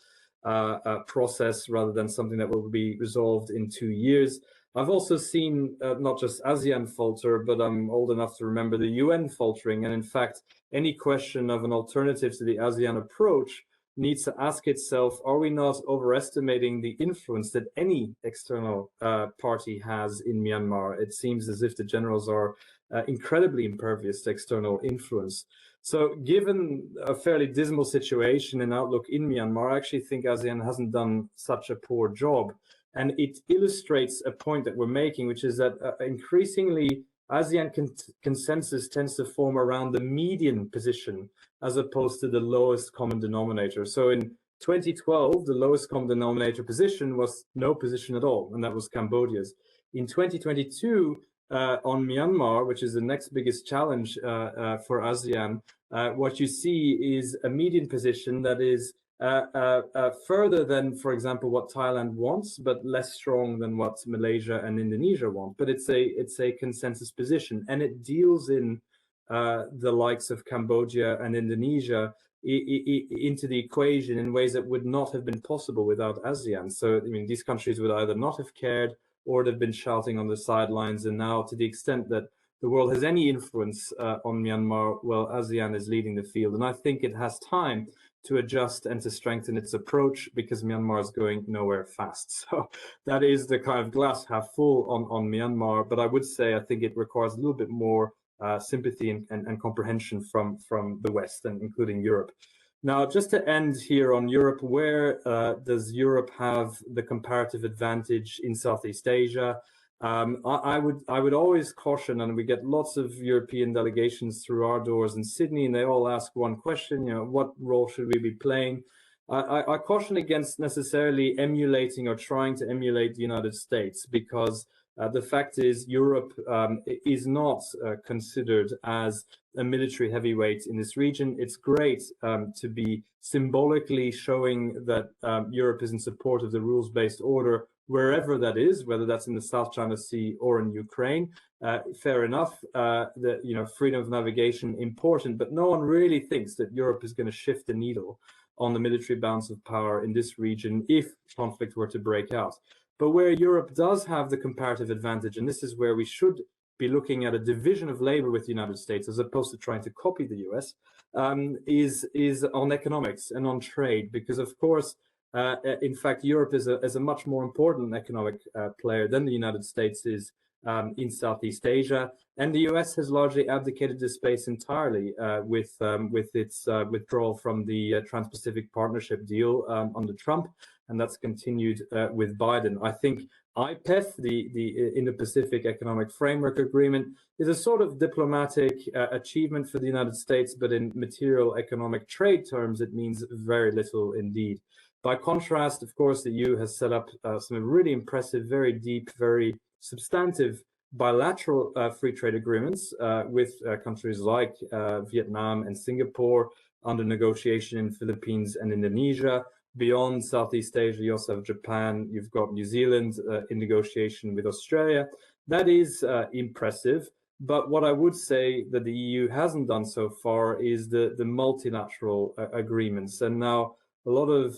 process rather than something that will be resolved in 2 years. I've also seen not just ASEAN falter, but I'm old enough to remember the UN faltering. And in fact, any question of an alternative to the ASEAN approach needs to ask itself, are we not overestimating the influence that any external party has in Myanmar? It seems as if the generals are incredibly impervious to external influence. So given a fairly dismal situation and outlook in Myanmar, I actually think ASEAN hasn't done such a poor job. And it illustrates a point that we're making, which is that increasingly ASEAN consensus tends to form around the median position as opposed to the lowest common denominator. So in 2012, the lowest common denominator position was no position at all, and that was Cambodia's. In 2022, on Myanmar, which is the next biggest challenge for ASEAN, what you see is a median position that is further than, for example, what Thailand wants, but less strong than what Malaysia and Indonesia want. But it's a consensus position, and it deals in the likes of Cambodia and Indonesia into the equation in ways that would not have been possible without ASEAN. So, I mean, these countries would either not have cared or they've been shouting on the sidelines. And now, to the extent that the world has any influence on Myanmar, well, ASEAN is leading the field. And I think it has time to adjust and to strengthen its approach, because Myanmar is going nowhere fast. So that is the kind of glass half full on Myanmar. But I would say I think it requires a little bit more sympathy and comprehension from the West, and including Europe. Now, just to end here on Europe, where does Europe have the comparative advantage in Southeast Asia? I would always caution, and we get lots of European delegations through our doors in Sydney, and they all ask one question, what role should we be playing? I caution against necessarily emulating or trying to emulate the United States, because the fact is Europe is not considered as a military heavyweight in this region. It's great to be symbolically showing that Europe is in support of the rules-based order, wherever that is, whether that's in the South China Sea or in Ukraine. Fair enough, freedom of navigation important, but no one really thinks that Europe is going to shift the needle on the military balance of power in this region if conflict were to break out. But where Europe does have the comparative advantage, and this is where we should be looking at a division of labor with the United States as opposed to trying to copy the US, is on economics and on trade, because of course, in fact, Europe is a much more important economic player than the United States is in Southeast Asia, and the US has largely abdicated this space entirely with its withdrawal from the Trans-Pacific Partnership deal under Trump, and that's continued with Biden. I think IPEF, the Indo-Pacific Economic Framework Agreement, is a sort of diplomatic achievement for the United States, but in material economic trade terms, it means very little indeed. By contrast, of course, the EU has set up some really impressive, very deep, very substantive bilateral free trade agreements with countries like Vietnam and Singapore, under negotiation in Philippines and Indonesia. Beyond Southeast Asia, you also have Japan, you've got New Zealand in negotiation with Australia. That is impressive. But what I would say that the EU hasn't done so far is the multilateral agreements. And now a lot of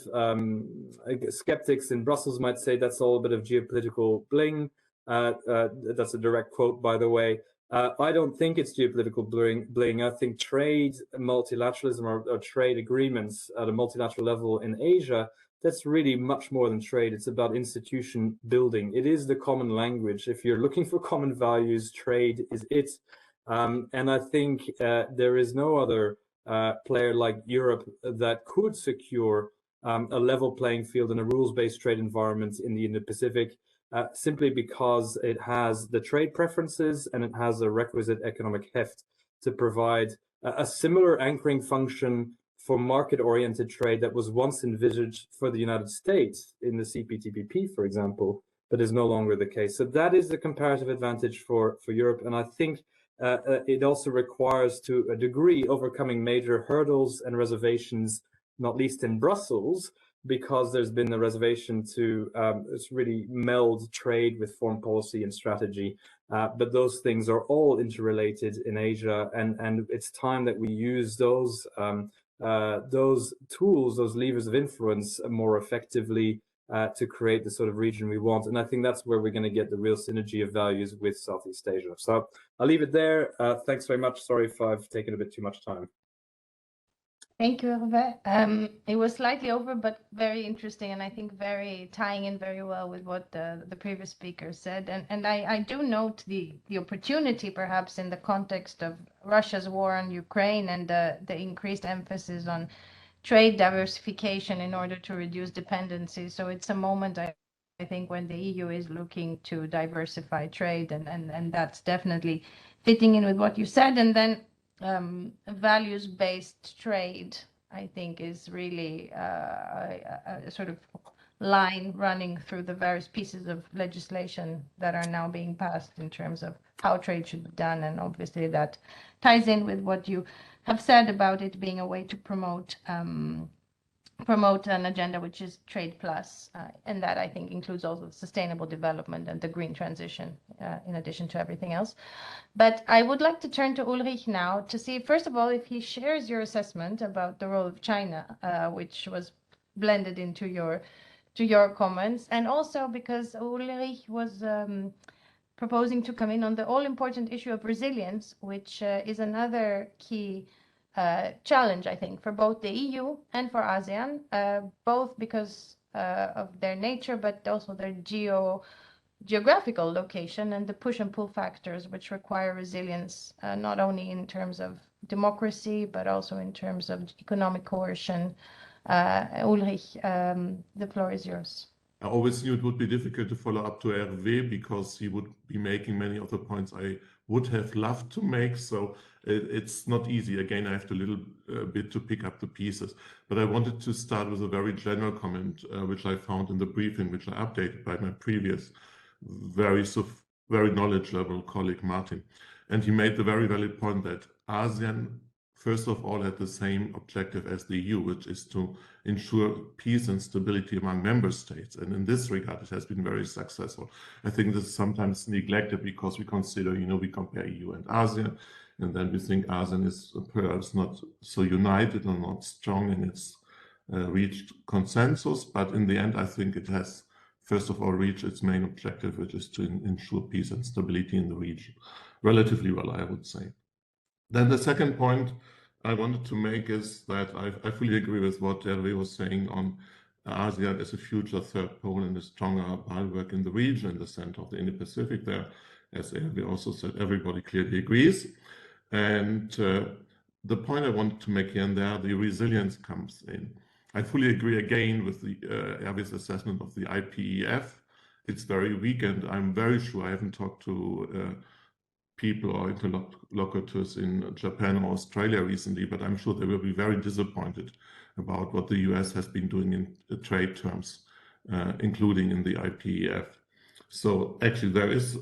skeptics in Brussels might say that's all a bit of geopolitical bling. That's a direct quote, by the way. I don't think it's geopolitical bling. I think trade multilateralism or trade agreements at a multilateral level in Asia, that's really much more than trade. It's about institution building. It is the common language. If you're looking for common values, trade is it. And I think there is no other player like Europe that could secure a level playing field in a rules-based trade environment in the Indo-Pacific. Simply because it has the trade preferences and it has a requisite economic heft to provide a similar anchoring function for market-oriented trade that was once envisaged for the United States in the CPTPP, for example, but is no longer the case. So that is the comparative advantage for Europe. And I think it also requires, to a degree, overcoming major hurdles and reservations, not least in Brussels, because there's been a reservation to really meld trade with foreign policy and strategy. But those things are all interrelated in Asia, and it's time that we use those tools, those levers of influence more effectively to create the sort of region we want. And I think that's where we're going to get the real synergy of values with Southeast Asia. So I'll leave it there. Thanks very much. Sorry if I've taken a bit too much time. Thank you, Hervé. It was slightly over, but very interesting, and I think tying in very well with what the previous speaker said. And I do note the opportunity, perhaps, in the context of Russia's war on Ukraine and the increased emphasis on trade diversification in order to reduce dependency. So it's a moment, I think, when the EU is looking to diversify trade, and that's definitely fitting in with what you said. And then values-based trade, I think, is really a sort of line running through the various pieces of legislation that are now being passed in terms of how trade should be done. And obviously that ties in with what you have said about it being a way to promote promote an agenda which is trade plus, and that I think includes also sustainable development and the green transition in addition to everything else. But I would like to turn to Ulrich now to see, first of all, if he shares your assessment about the role of China, which was blended into your comments, and also because Ulrich was proposing to come in on the all-important issue of resilience, which is another key challenge, I think, for both the EU and for ASEAN, both because of their nature, but also their geographical location and the push and pull factors which require resilience, not only in terms of democracy, but also in terms of economic coercion. Ulrich, the floor is yours. I always knew it would be difficult to follow up to Hervé because he would be making many of the points I would have loved to make. So it's not easy. Again, I have to little bit to pick up the pieces. But I wanted to start with a very general comment, which I found in the briefing, which I updated by my previous very knowledgeable colleague Martin. And he made the very valid point that ASEAN, first of all, had the same objective as the EU, which is to ensure peace and stability among member states. And in this regard, it has been very successful. I think this is sometimes neglected because we consider, we compare EU and ASEAN, and then we think ASEAN is perhaps not so united or not strong in its reached consensus. But in the end, I think it has, first of all, reached its main objective, which is to ensure peace and stability in the region. Relatively well, I would say. Then the second point I wanted to make is that I fully agree with what Hervé was saying on ASEAN as a future third pole and a stronger bulwark in the region, in the center of the Indo-Pacific there. As Hervé also said, everybody clearly agrees. And the point I wanted to make here and there, the resilience comes in. I fully agree again with the Hervé's assessment of the IPEF. It's very weak, and I'm very sure I haven't talked to people or interlocutors in Japan or Australia recently, but I'm sure they will be very disappointed about what the US has been doing in trade terms, including in the IPEF. So actually there is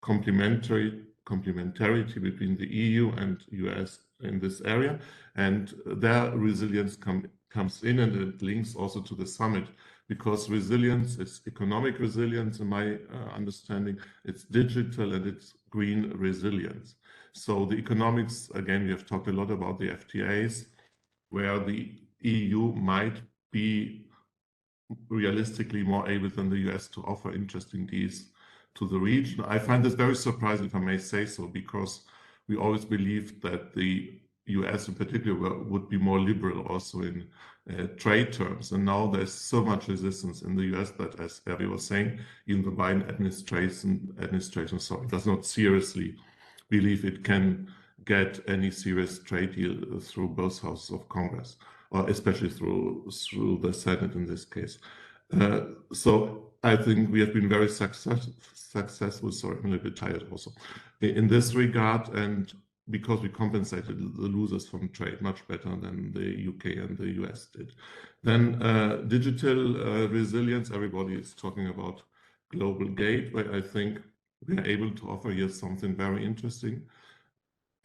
complementarity between the EU and US in this area, and their resilience comes in, and it links also to the summit, because resilience is economic resilience, in my understanding, it's digital and it's green resilience. So the economics, again, we have talked a lot about the FTAs, where the EU might be realistically more able than the US to offer interesting deals to the region. I find this very surprising, if I may say so, because we always believed that the US in particular would be more liberal also in trade terms. And now there's so much resistance in the US that, as Hervé was saying, even the Biden administration does not seriously believe it can get any serious trade deal through both houses of Congress, or especially through the Senate in this case. So I think we have been very successful, sorry, I'm a little bit tired also, in this regard, and because we compensated the losers from trade much better than the UK and the US did. Then digital resilience, everybody is talking about global gateway. I think we are able to offer here something very interesting,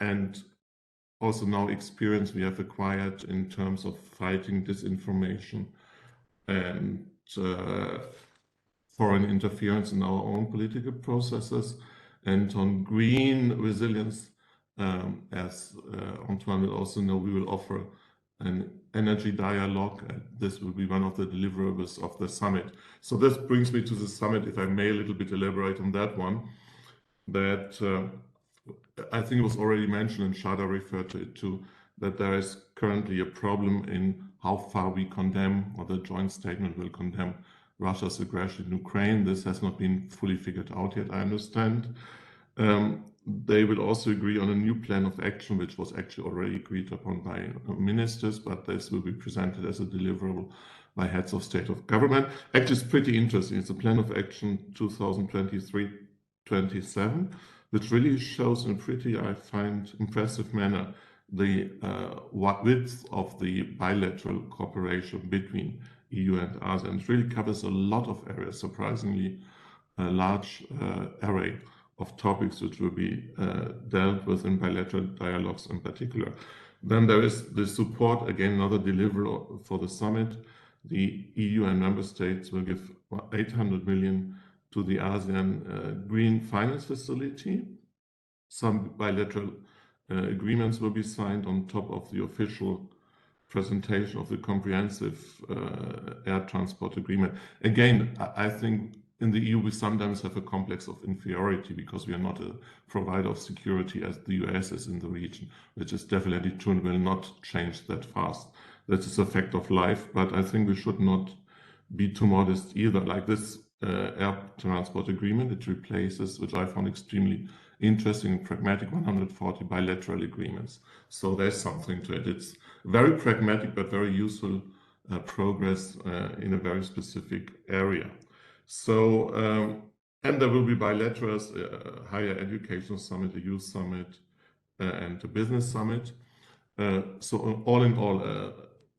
and also now experience we have acquired in terms of fighting disinformation and foreign interference in our own political processes. And on green resilience, as Antoine will also know, we will offer an energy dialogue. This will be one of the deliverables of the summit. So this brings me to the summit, if I may a little bit elaborate on that one, that I think it was already mentioned, and Shada referred to it too, that there is currently a problem in how far we condemn, or the joint statement will condemn, Russia's aggression in Ukraine. This has not been fully figured out yet, I understand. They will also agree on a new plan of action, which was actually already agreed upon by ministers, but this will be presented as a deliverable by heads of state of government. Actually, it's pretty interesting. It's a plan of action 2023-27, which really shows in a pretty, I find, impressive manner the width of the bilateral cooperation between EU and ASEAN. It really covers a lot of areas, surprisingly a large array of topics which will be dealt with in bilateral dialogues in particular. Then there is the support, again, another deliverable for the summit. The EU and member states will give 800 million to the ASEAN Green Finance Facility. Some bilateral agreements will be signed on top of the official presentation of the comprehensive air transport agreement. Again, I think in the EU we sometimes have a complex of inferiority because we are not a provider of security as the US is in the region, which is definitely true and will not change that fast. That is a fact of life, but I think we should not be too modest either. Like this air transport agreement, it replaces, which I found extremely interesting and pragmatic, 140 bilateral agreements. So there's something to it. It's very pragmatic but very useful progress in a very specific area. So, and there will be bilaterals, higher education summit, a youth summit, and a business summit. So all in all,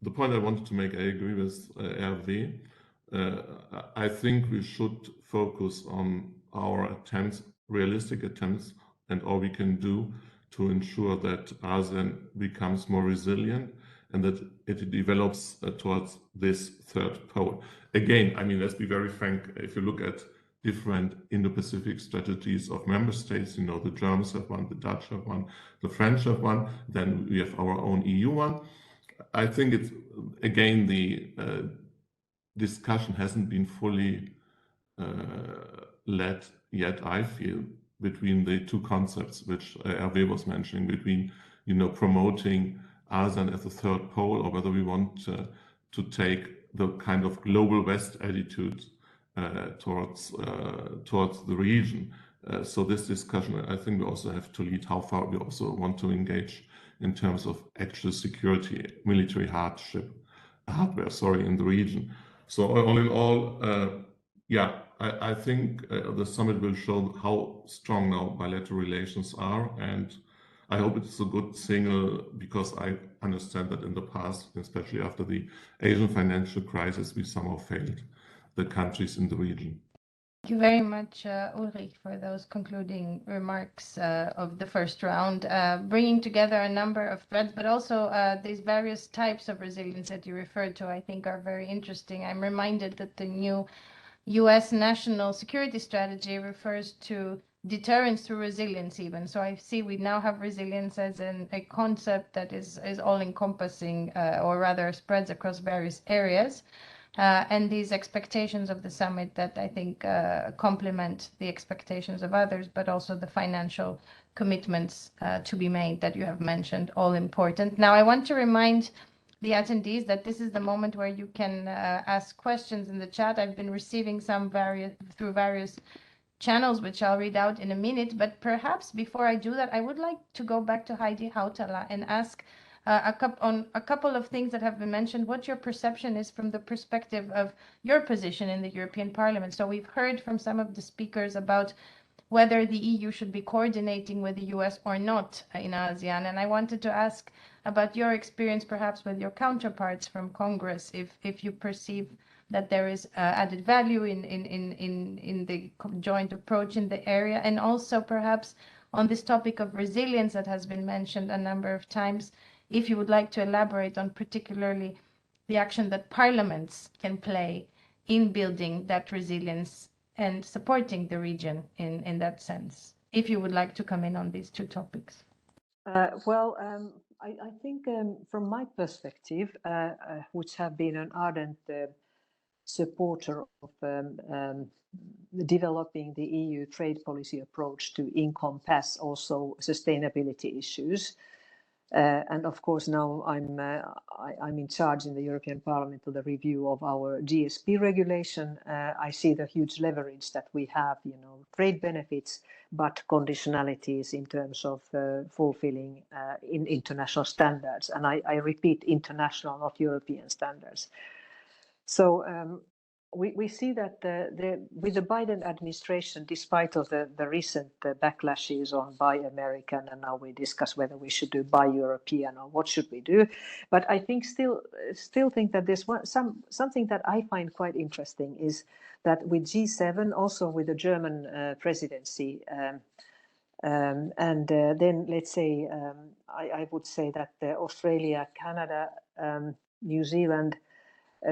the point I wanted to make, I agree with Hervé. I think we should focus on our attempts, realistic attempts, and all we can do to ensure that ASEAN becomes more resilient and that it develops towards this third pole. Again, I mean, let's be very frank, if you look at different Indo-Pacific strategies of member states, you know, the Germans have one, the Dutch have one, the French have one, then we have our own EU one. I think it's, again, the discussion hasn't been fully led yet, I feel, between the two concepts which Hervé was mentioning, between, you know, promoting ASEAN as a third pole, or whether we want to take the kind of global West attitude towards the region. So this discussion, I think we also have to lead how far we also want to engage in terms of actual security, military hardware, in the region. So all in all, yeah, I think the summit will show how strong now bilateral relations are, and I hope it's a good signal, because I understand that in the past, especially after the Asian financial crisis, we somehow failed the countries in the region. Thank you very much, Ulrich, for those concluding remarks of the first round, bringing together a number of threads, but also these various types of resilience that you referred to, I think are very interesting. I'm reminded that the new US national security strategy refers to deterrence through resilience even. So I see we now have resilience as a concept that is all-encompassing, or rather spreads across various areas. And these expectations of the summit that I think complement the expectations of others, but also the financial commitments to be made that you have mentioned, all important. Now, I want to remind the attendees that this is the moment where you can ask questions in the chat. I've been receiving some through various channels, which I'll read out in a minute. But perhaps before I do that, I would like to go back to Heidi HAUTALA and ask a couple of things that have been mentioned, what your perception is from the perspective of your position in the European Parliament. So we've heard from some of the speakers about whether the EU should be coordinating with the US or not in ASEAN. And I wanted to ask about your experience, perhaps with your counterparts from Congress, if you perceive that there is added value in the joint approach in the area, and also perhaps on this topic of resilience that has been mentioned a number of times, if you would like to elaborate on particularly the action that parliaments can play in building that resilience and supporting the region in that sense, if you would like to come in on these two topics. I think from my perspective, which have been an ardent supporter of developing the EU trade policy approach to encompass also sustainability issues. And of course, now I'm in charge in the European Parliament of the review of our GSP regulation. I see the huge leverage that we have, you know, trade benefits, but conditionalities in terms of fulfilling in international standards. And I repeat, international, not European standards. So we see that with the Biden administration, despite of the recent backlashes on Buy American, and now we discuss whether we should do Buy European or what should we do. But I think still think that there's something that I find quite interesting is that with G7, also with the German presidency, Then let's say I would say that Australia, Canada, New Zealand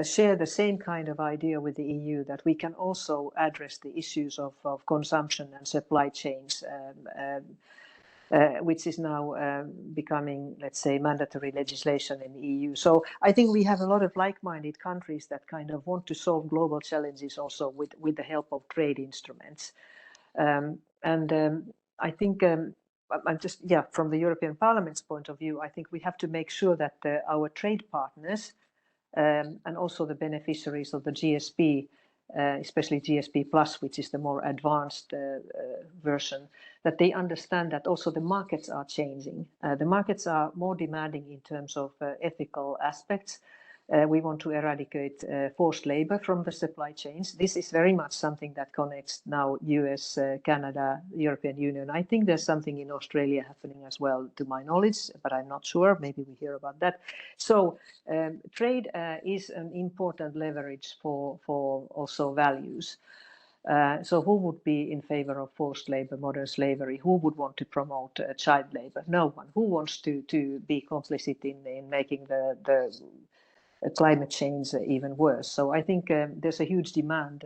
share the same kind of idea with the EU, that we can also address the issues of consumption and supply chains, which is now becoming, let's say, mandatory legislation in the EU. So I think we have a lot of like-minded countries that kind of want to solve global challenges also with the help of trade instruments. I think I'm just, from the European Parliament's point of view, I think we have to make sure that our trade partners and also the beneficiaries of the GSP, especially GSP Plus, which is the more advanced version, that they understand that also the markets are changing. The markets are more demanding in terms of ethical aspects. We want to eradicate forced labor from the supply chains. This is very much something that connects now US, Canada, European Union. I think there's something in Australia happening as well, to my knowledge, but I'm not sure. Maybe we hear about that. So trade is an important leverage for also values. So who would be in favor of forced labor, modern slavery? Who would want to promote child labor? No one. Who wants to be complicit in making the climate change even worse? So I think there's a huge demand,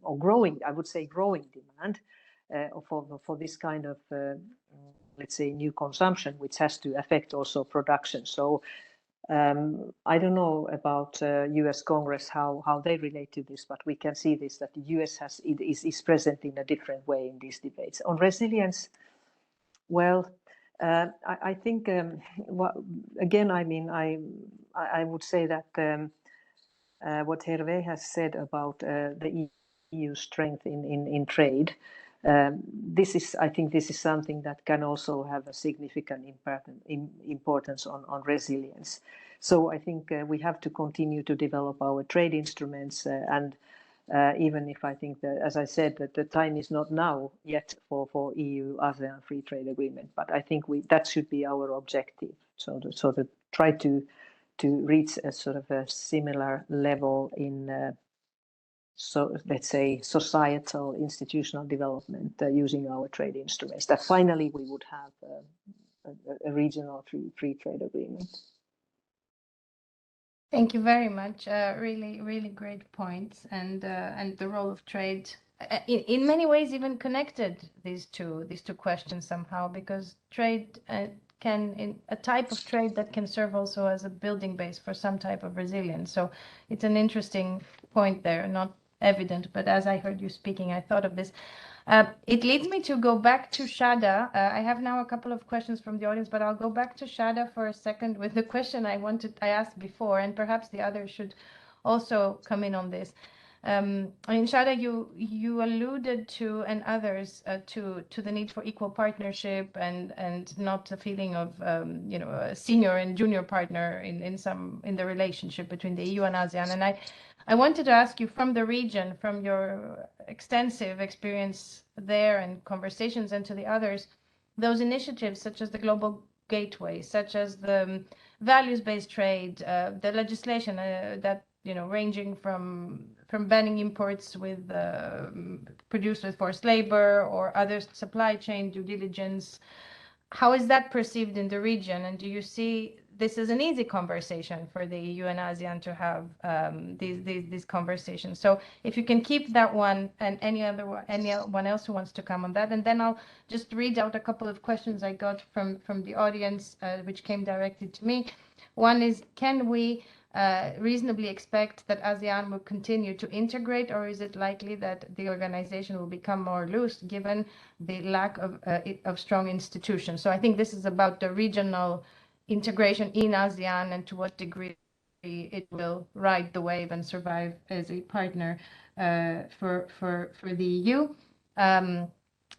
or growing, I would say growing demand for this kind of, let's say, new consumption, which has to affect also production. So I don't know about US Congress, how they relate to this, but we can see this, that the US is present in a different way in these debates. On resilience, well, I think, again, I mean, I would say that what Hervé has said about the EU strength in trade, I think this is something that can also have a significant importance on resilience. So I think we have to continue to develop our trade instruments, and even if I think that, as I said, that the time is not now yet for EU-ASEAN free trade agreement, but I think that should be our objective. So to try to reach a sort of a similar level in, so let's say, societal institutional development using our trade instruments, that finally we would have a regional free trade agreement. Thank you very much. Really, really great points, and the role of trade, in many ways, even connected these two questions somehow, because trade a type of trade that can serve also as a building base for some type of resilience. So it's an interesting point there, not evident, but as I heard you speaking, I thought of this. It leads me to go back to Shada. I have now a couple of questions from the audience, but I'll go back to Shada for a second with the question I asked before, and perhaps the others should also come in on this. I mean, Shada, you alluded to, and others, to the need for equal partnership and not a feeling of a senior and junior partner in the relationship between the EU and ASEAN. And I wanted to ask you, from the region, from your extensive experience there and conversations, and to the others, those initiatives such as the Global Gateway, such as the values-based trade, the legislation that ranging from banning imports produced with forced labor, or other supply chain due diligence. How is that perceived in the region? And do you see this is an easy conversation for the EU and ASEAN to have these conversations? So if you can keep that one, and anyone else who wants to come on that, and then I'll just read out a couple of questions I got from the audience, which came directly to me. One is, can we reasonably expect that ASEAN will continue to integrate, or is it likely that the organization will become more loose given the lack of strong institutions? So I think this is about the regional integration in ASEAN, and to what degree it will ride the wave and survive as a partner for the EU. And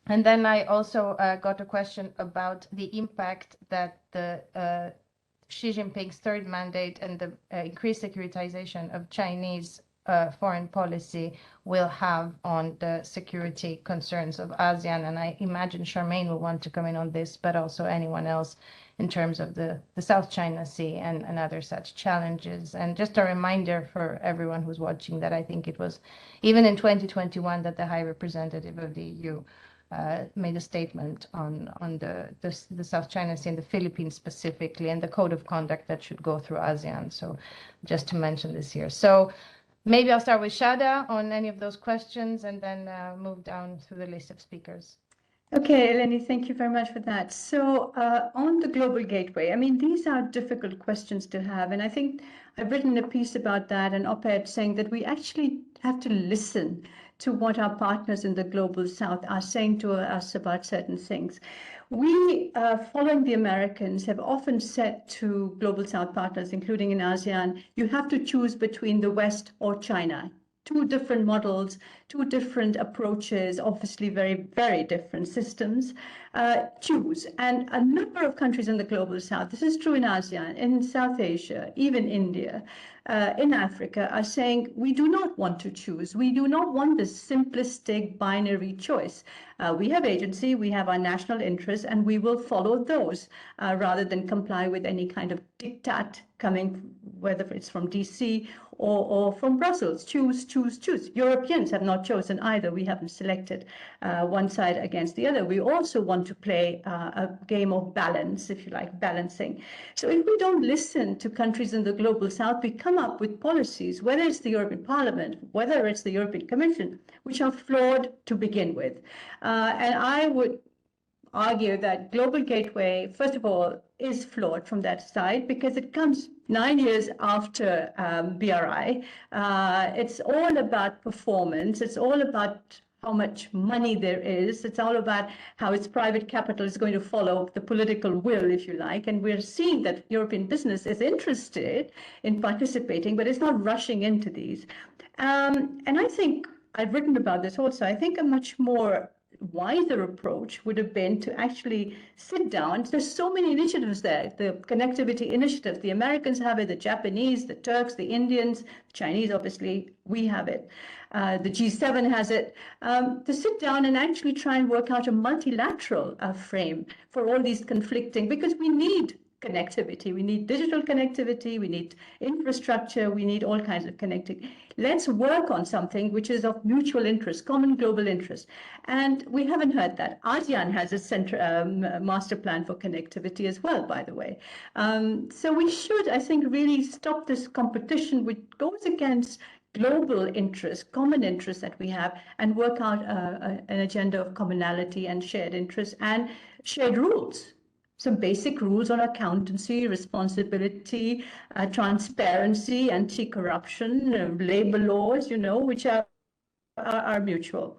then I also got a question about the impact that the Xi Jinping's third mandate and the increased securitization of Chinese foreign policy will have on the security concerns of ASEAN. And I imagine Charmaine will want to come in on this, but also anyone else, in terms of the South China Sea and other such challenges. And just a reminder for everyone who's watching that I think it was even in 2021 that the High Representative of the EU made a statement on the South China Sea and the Philippines specifically, and the code of conduct that should go through ASEAN. So just to mention this here. So maybe I'll start with Shada on any of those questions and then move down through the list of speakers. Okay, Eleni, thank you very much for that. So on the global gateway, I mean, these are difficult questions to have. And I think I've written a piece about that, an op-ed saying that we actually have to listen to what our partners in the global south are saying to us about certain things. We, following the Americans, have often said to global south partners, including in ASEAN, you have to choose between the West or China. Two different models, two different approaches, obviously very, very different systems. Choose. And a number of countries in the global south, this is true in ASEAN, in South Asia, even India, in Africa, are saying we do not want to choose. We do not want this simplistic binary choice. We have agency, we have our national interests, and we will follow those rather than comply with any kind of diktat coming, whether it's from DC or from Brussels. Choose, choose, choose. Europeans have not chosen either. We haven't selected one side against the other. We also want to play a game of balance, if you like, balancing. So if we don't listen to countries in the global south, we come up with policies, whether it's the European Parliament, whether it's the European Commission, which are flawed to begin with. And I would argue that Global Gateway, first of all, is flawed from that side because it comes 9 years after BRI. It's all about performance. It's all about how much money there is. It's all about how its private capital is going to follow the political will, if you like. And we're seeing that European business is interested in participating, but it's not rushing into these. And I think I've written about this also. I think a much more wiser approach would have been to actually sit down. There's so many initiatives there. The connectivity initiative, the Americans have it, the Japanese, the Turks, the Indians, the Chinese, obviously, we have it. The G7 has it. To sit down and actually try and work out a multilateral frame for all these conflicting, because we need connectivity. We need digital connectivity, we need infrastructure, we need all kinds of connectivity. Let's work on something which is of mutual interest, common global interest. And we haven't heard that. ASEAN has a master plan for connectivity as well, by the way. So we should, I think, really stop this competition which goes against global interests, common interests that we have, and work out an agenda of commonality and shared interests and shared rules. Some basic rules on accountancy, responsibility, transparency, anti-corruption, labor laws, you know, which are mutual.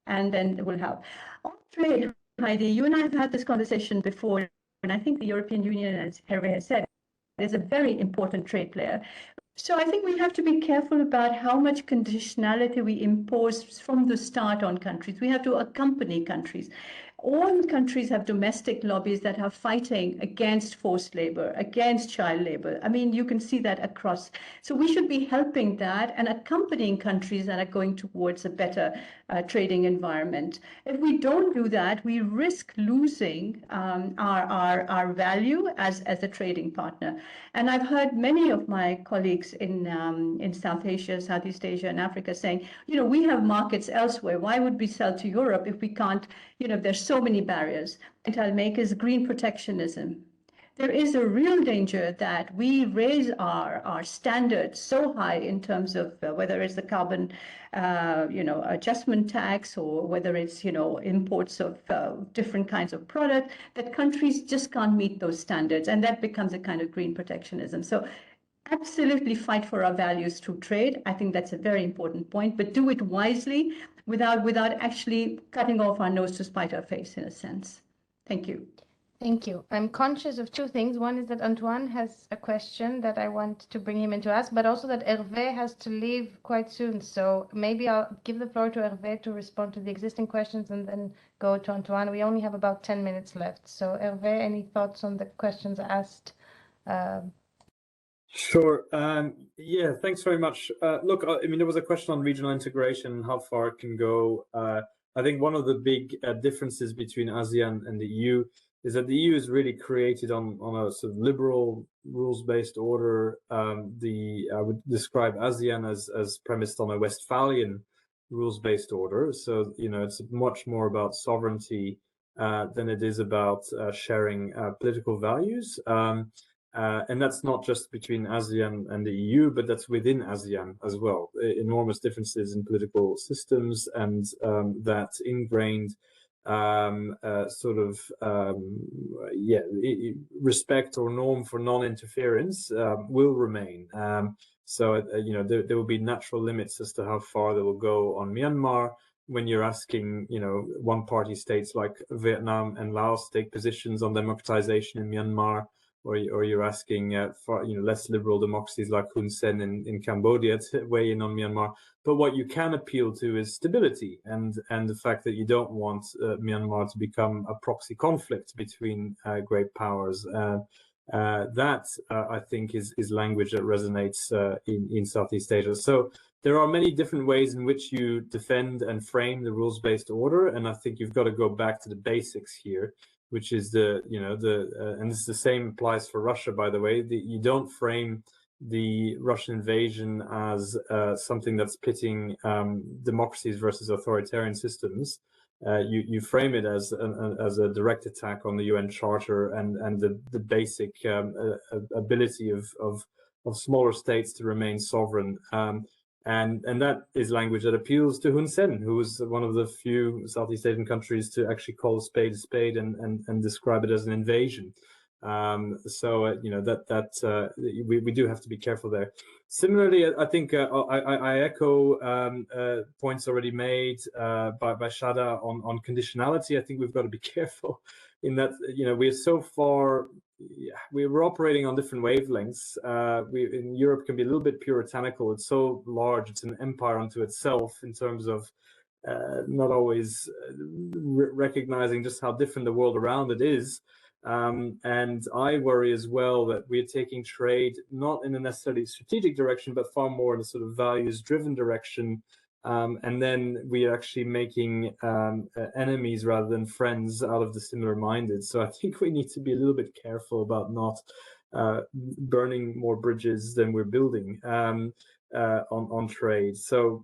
And then we'll have on trade. Heidi, you and I have had this conversation before, and I think the European Union, as Hervé has said, is a very important trade player. So I think we have to be careful about how much conditionality we impose from the start on countries. We have to accompany countries. All countries have domestic lobbies that are fighting against forced labor, against child labor. I mean, you can see that across. So we should be helping that and accompanying countries that are going towards a better trading environment. If we don't do that, we risk losing our value as a trading partner. And I've heard many of my colleagues in South Asia, Southeast Asia, and Africa saying, you know, we have markets elsewhere. Why would we sell to Europe if we can't, you know, there's so many barriers. And I'll make is green protectionism. There is a real danger that we raise our standards so high in terms of whether it's the carbon, you know, adjustment tax or whether it's, you know, imports of different kinds of product, that countries just can't meet those standards. And that becomes a kind of green protectionism. So absolutely fight for our values through trade. I think that's a very important point, but do it wisely without actually cutting off our nose to spite our face, in a sense. Thank you. Thank you. I'm conscious of two things. One is that Antoine has a question that I want to bring him in to ask, but also that Hervé has to leave quite soon. So maybe I'll give the floor to Hervé to respond to the existing questions and then go to Antoine. We only have about 10 minutes left. So Hervé, any thoughts on the questions asked? Sure. Yeah, thanks very much. Look, I mean, there was a question on regional integration and how far it can go. I think one of the big differences between ASEAN and the EU is that the EU is really created on a sort of liberal rules-based order. I would describe ASEAN as premised on a Westphalian rules-based order. So, it's much more about sovereignty than it is about sharing political values. And that's not just between ASEAN and the EU, but that's within ASEAN as well. Enormous differences in political systems, and that ingrained respect or norm for non-interference will remain. So there will be natural limits as to how far they will go on Myanmar. When you're asking, one-party states like Vietnam and Laos take positions on democratization in Myanmar, or you're asking less liberal democracies like Hun Sen in Cambodia to weigh in on Myanmar. But what you can appeal to is stability and the fact that you don't want Myanmar to become a proxy conflict between great powers. That I think is language that resonates in Southeast Asia. So there are many different ways in which you defend and frame the rules-based order, and I think you've got to go back to the basics here, which is and this is the same applies for Russia, by the way. You don't frame the Russian invasion as something that's pitting democracies versus authoritarian systems. You frame it as a direct attack on the UN Charter and the basic ability of smaller states to remain sovereign. And that is language that appeals to Hun Sen, who was one of the few Southeast Asian countries to actually call a spade and describe it as an invasion. We do have to be careful there. Similarly, I think I echo points already made by Shada on conditionality. I think we've got to be careful in that, we're so far, we're operating on different wavelengths. We in Europe can be a little bit puritanical. It's so large, it's an empire unto itself in terms of not always recognizing just how different the world around it is. And I worry as well that we're taking trade not in a necessarily strategic direction, but far more in a sort of values-driven direction. And then we're actually making enemies rather than friends out of the similar-minded. So I think we need to be a little bit careful about not burning more bridges than we're building on trade. So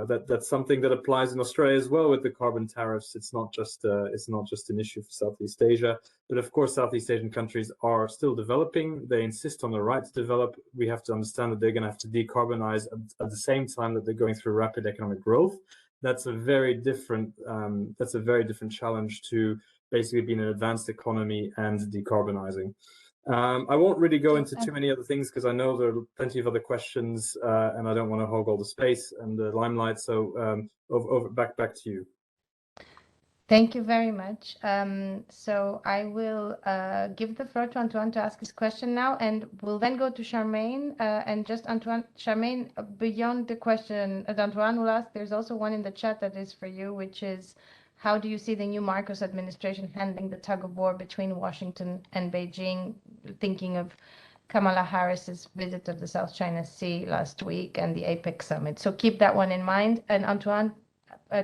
that's something that applies in Australia as well with the carbon tariffs. It's not just an issue for Southeast Asia, but of course Southeast Asian countries are still developing. They insist on the right to develop. We have to understand that they're going to have to decarbonize at the same time that they're going through rapid economic growth. That's a very different challenge to basically being an advanced economy and decarbonizing. I won't really go into too many other things because I know there are plenty of other questions and I don't want to hog all the space and the limelight. So back to you. Thank you very much. So I will give the floor to Antoine to ask his question now, and we'll then go to Charmaine. And just Charmaine, beyond the question that Antoine will ask, there's also one in the chat that is for you, which is, how do you see the new Marcos administration handling the tug-of-war between Washington and Beijing, thinking of Kamala Harris's visit of the South China Sea last week and the APEC summit? So keep that one in mind. And Antoine,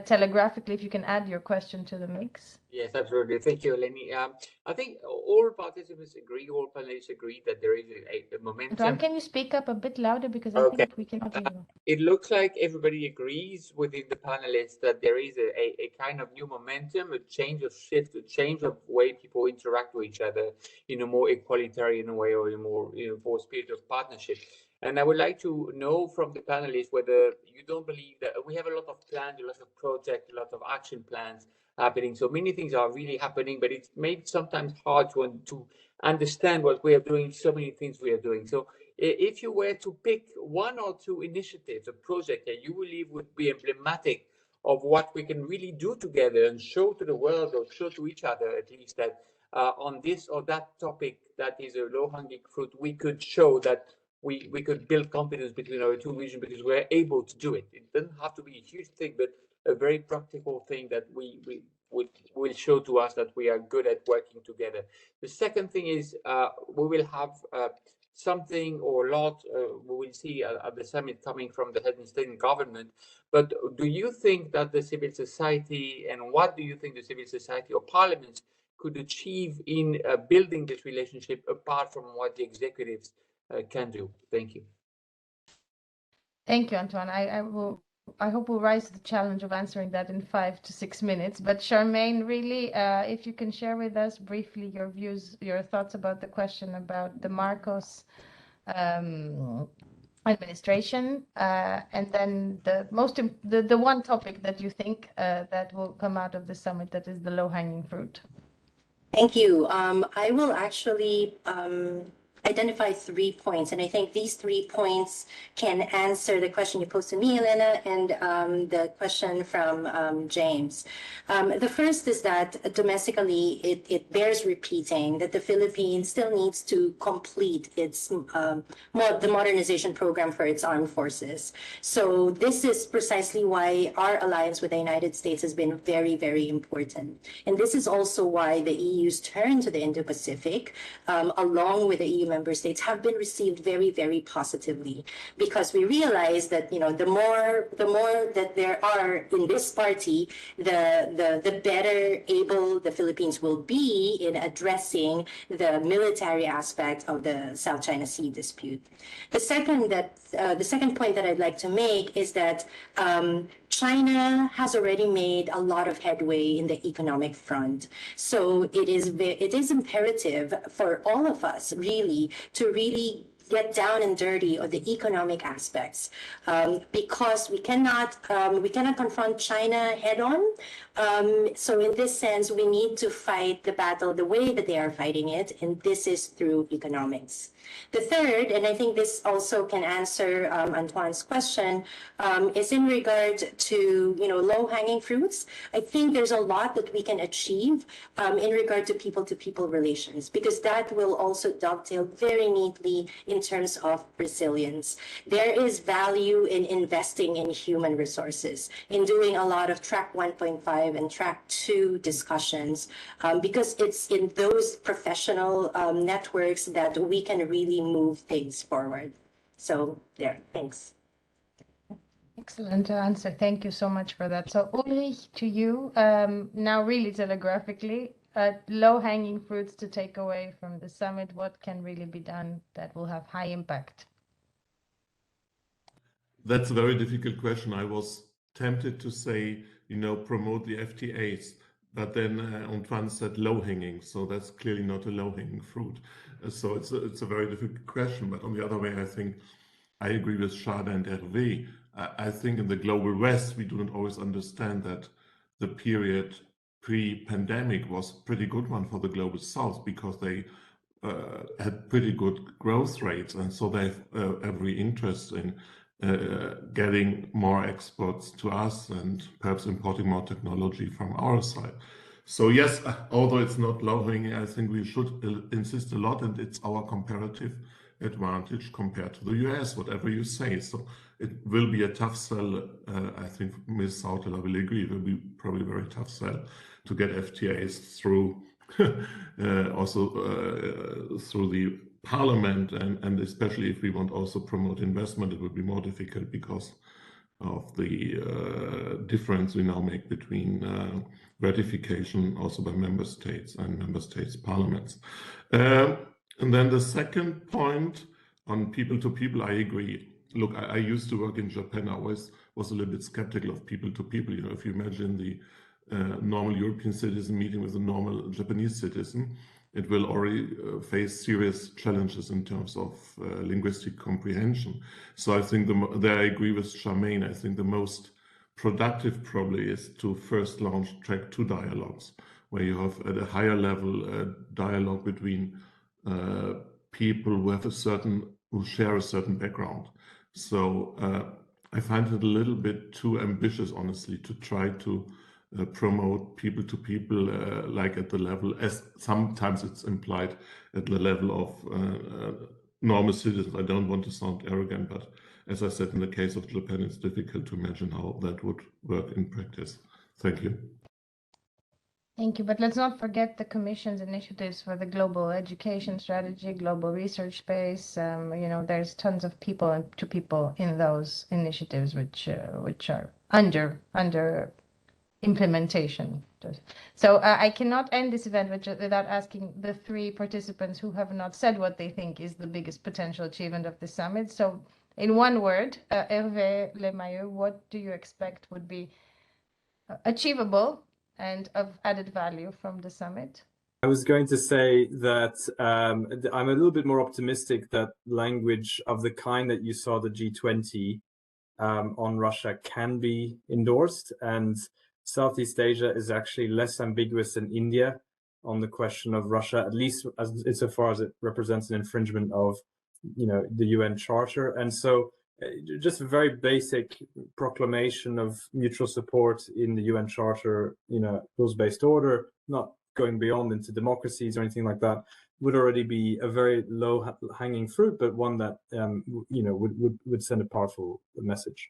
telegraphically, if you can add your question to the mix. Yes, absolutely. Thank you, Eleni. I think all participants agree, all panelists agree that there is a momentum. Antoine, can you speak up a bit louder because I think we cannot hear you. It looks like everybody agrees within the panelists that there is a kind of new momentum, a change of shift, a change of way people interact with each other in a more equalitarian way or in a more for spirit of partnership. And I would like to know from the panelists whether you don't believe that we have a lot of plans, a lot of projects, a lot of action plans happening. So many things are really happening, but it's made sometimes hard to understand what we are doing, so many things we are doing. So if you were to pick one or two initiatives, a project that you believe would be emblematic of what we can really do together and show to the world or show to each other at least that on this or that topic that is a low-hanging fruit, we could show that we could build confidence between our two regions because we're able to do it. It doesn't have to be a huge thing, but a very practical thing that will show to us that we are good at working together. The second thing is we will have something or a lot we will see at the summit coming from the head of state and government. But do you think that the civil society, and what do you think the civil society or parliaments could achieve in building this relationship apart from what the executives can do? Thank you. Thank you, Antoine. I will I hope we'll rise to the challenge of answering that in 5 to 6 minutes. But Charmaine, really, if you can share with us briefly your views, your thoughts about the question about the Marcos administration, and then the one topic that you think that will come out of the summit that is the low-hanging fruit. Thank you. I will actually identify 3 points, and I think these 3 points can answer the question you posed to me, Elena, and the question from James. The first is that domestically, it bears repeating that the Philippines still needs to complete its the modernization program for its armed forces. So this is precisely why our alliance with the United States has been very, very important. And this is also why the EU's turn to the Indo-Pacific, along with the EU member states, have been received very, very positively, because we realize that, you know, the more that there are in this party, the better able the Philippines will be in addressing the military aspect of the South China Sea dispute. The second point that I'd like to make is that China has already made a lot of headway in the economic front. So it is imperative for all of us really to really get down and dirty on the economic aspects, because we cannot confront China head on. So in this sense, we need to fight the battle the way that they are fighting it, and this is through economics. The third, and I think this also can answer Antoine's question, is in regard to, you know, low-hanging fruits. I think there's a lot that we can achieve in regard to people-to-people relations, because that will also dovetail very neatly in terms of resilience. There is value in investing in human resources, in doing a lot of track 1.5 and track 2 discussions, because it's in those professional networks that we can really move things forward. So there, thanks. Excellent answer. Thank you so much for that. So Ulrich, to you, now really telegraphically, low-hanging fruits to take away from the summit. What can really be done that will have high impact? That's a very difficult question. I was tempted to say, you know, promote the FTAs, but then Antoine said low-hanging, so that's clearly not a low-hanging fruit. So it's a very difficult question. But on the other way, I think I agree with Shada and Hervé. I think in the global West, we do not always understand that the period pre-pandemic was a pretty good one for the global South, because they had pretty good growth rates, and so they have every interest in getting more exports to us and perhaps importing more technology from our side. So yes, although it's not low-hanging, I think we should insist a lot, and it's our comparative advantage compared to the US, whatever you say. So it will be a tough sell. I think Ms. HAUTALA will agree. It will be probably a very tough sell to get FTAs through, also through the Parliament, and especially if we want also promote investment, it will be more difficult because of the difference we now make between ratification also by member states and member states' parliaments. And then the second point on people-to-people, I agree. Look, I used to work in Japan. I always was a little bit skeptical of people-to-people. You know, if you imagine the normal European citizen meeting with a normal Japanese citizen, it will already face serious challenges in terms of linguistic comprehension. So I think there I agree with Charmaine. I think the most productive probably is to first launch track 2 dialogues, where you have at a higher level dialogue between people who share a certain background. So I find it a little bit too ambitious, honestly, to try to promote people-to-people like at the level, as sometimes it's implied, at the level of normal citizens. I don't want to sound arrogant, but as I said, in the case of Japan, it's difficult to imagine how that would work in practice. Thank you. Thank you. But let's not forget the Commission's initiatives for the global education strategy, global research space. You know, there's tons of people-to-people in those initiatives, which are under implementation. So I cannot end this event without asking the 3 participants who have not said what they think is the biggest potential achievement of the summit. So in one word, Hervé Lemayeux, what do you expect would be achievable and of added value from the summit? I was going to say that I'm a little bit more optimistic that language of the kind that you saw the G20 on Russia can be endorsed, and Southeast Asia is actually less ambiguous than India on the question of Russia, at least insofar as it represents an infringement of, the UN Charter. And so just a very basic proclamation of mutual support in the UN Charter, rules-based order, not going beyond into democracies or anything like that, would already be a very low-hanging fruit, but one that would send a powerful message.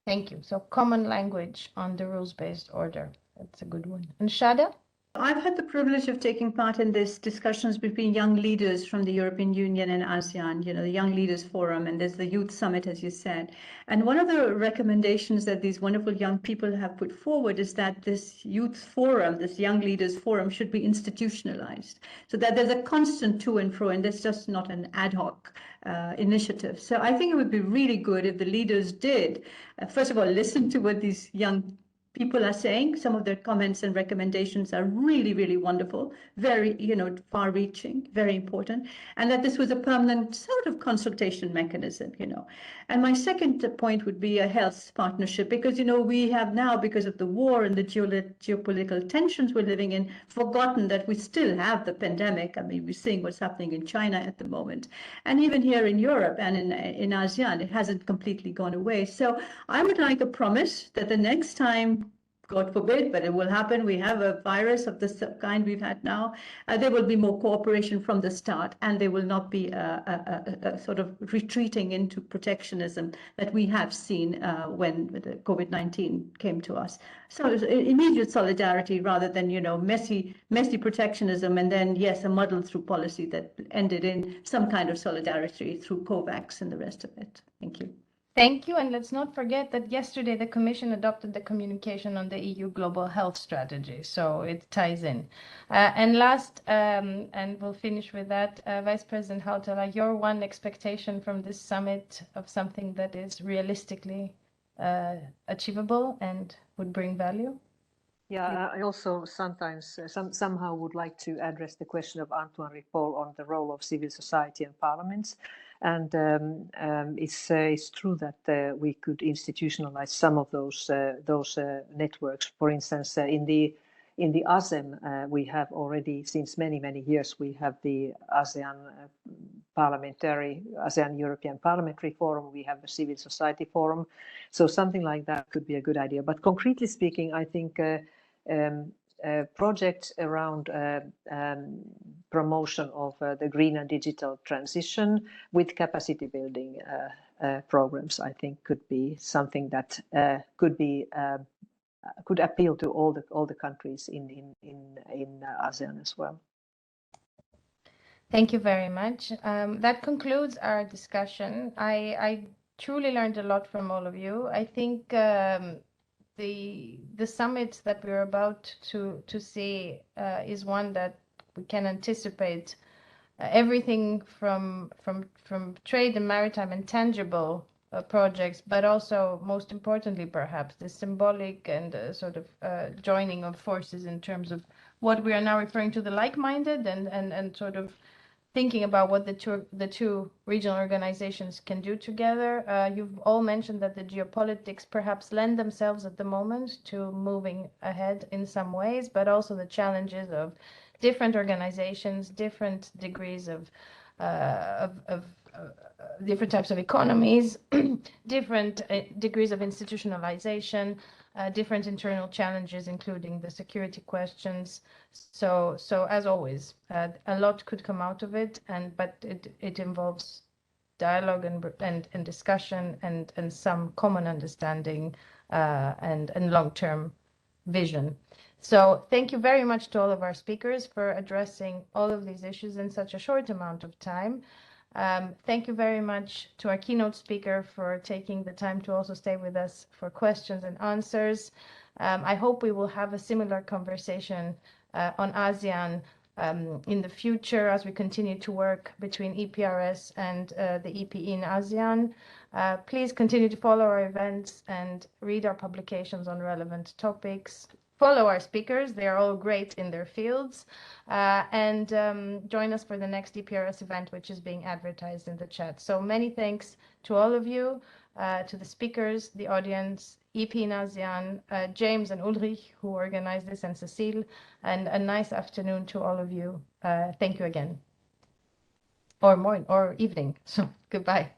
Thank you. So common language on the rules-based order. That's a good one. And Shada? I've had the privilege of taking part in these discussions between young leaders from the European Union and ASEAN, the Young Leaders Forum, and there's the Youth Summit, as you said. And one of the recommendations that these wonderful young people have put forward is that this youth forum, this Young Leaders Forum, should be institutionalized, so that there's a constant to and fro, and there's just not an ad hoc initiative. So I think it would be really good if the leaders did, first of all, listen to what these young people are saying. Some of their comments and recommendations are really, really wonderful, very, far-reaching, very important, and that this was a permanent sort of consultation mechanism, And my second point would be a health partnership, because, we have now, because of the war and the geopolitical tensions we're living in, forgotten that we still have the pandemic. I mean, we're seeing what's happening in China at the moment, and even here in Europe and in ASEAN, it hasn't completely gone away. So I would like a promise that the next time, God forbid, but it will happen, we have a virus of the kind we've had now, there will be more cooperation from the start, and there will not be a sort of retreating into protectionism that we have seen when the COVID-19 came to us. So immediate solidarity rather than, messy protectionism, and then, yes, a muddled through policy that ended in some kind of solidarity through COVAX and the rest of it. Thank you. Thank you. And let's not forget that yesterday the Commission adopted the communication on the EU Global Health Strategy. So it ties in. And last, and we'll finish with that, Vice President HAUTALA, your one expectation from this summit of something that is realistically achievable and would bring value? Yeah, I also sometimes somehow would like to address the question of Antoine Ripoll on the role of civil society and parliaments. And it's true that we could institutionalize some of those networks. For instance, in the ASEM, we have already, since many years, we have the ASEAN European Parliamentary Forum. We have the Civil Society Forum. So something like that could be a good idea. But concretely speaking, I think projects around promotion of the green and digital transition with capacity building programs, I think, could be something that could appeal to all the countries in ASEAN as well. Thank you very much. That concludes our discussion. I truly learned a lot from all of you. I think the summit that we're about to see is one that we can anticipate everything from trade and maritime and tangible projects, but also, most importantly, perhaps, the symbolic and sort of joining of forces in terms of what we are now referring to the like-minded and sort of thinking about what the two regional organizations can do together. You've all mentioned that the geopolitics perhaps lend themselves at the moment to moving ahead in some ways, but also the challenges of different organizations, different degrees of different types of economies, different degrees of institutionalization, different internal challenges, including the security questions. So as always, a lot could come out of it, but it involves dialogue and discussion and some common understanding and long-term vision. So thank you very much to all of our speakers for addressing all of these issues in such a short amount of time. Thank you very much to our keynote speaker for taking the time to also stay with us for questions and answers. I hope we will have a similar conversation on ASEAN in the future as we continue to work between EPRS and the EPinASEAN. Please continue to follow our events and read our publications on relevant topics. Follow our speakers, they are all great in their fields, and join us for the next EPRS event, which is being advertised in the chat. So many thanks to all of you, to the speakers, the audience, EPinASEAN, James and Ulrich, who organized this, and Cecile, and a nice afternoon to all of you. Thank you again. Or morning, or evening, so goodbye.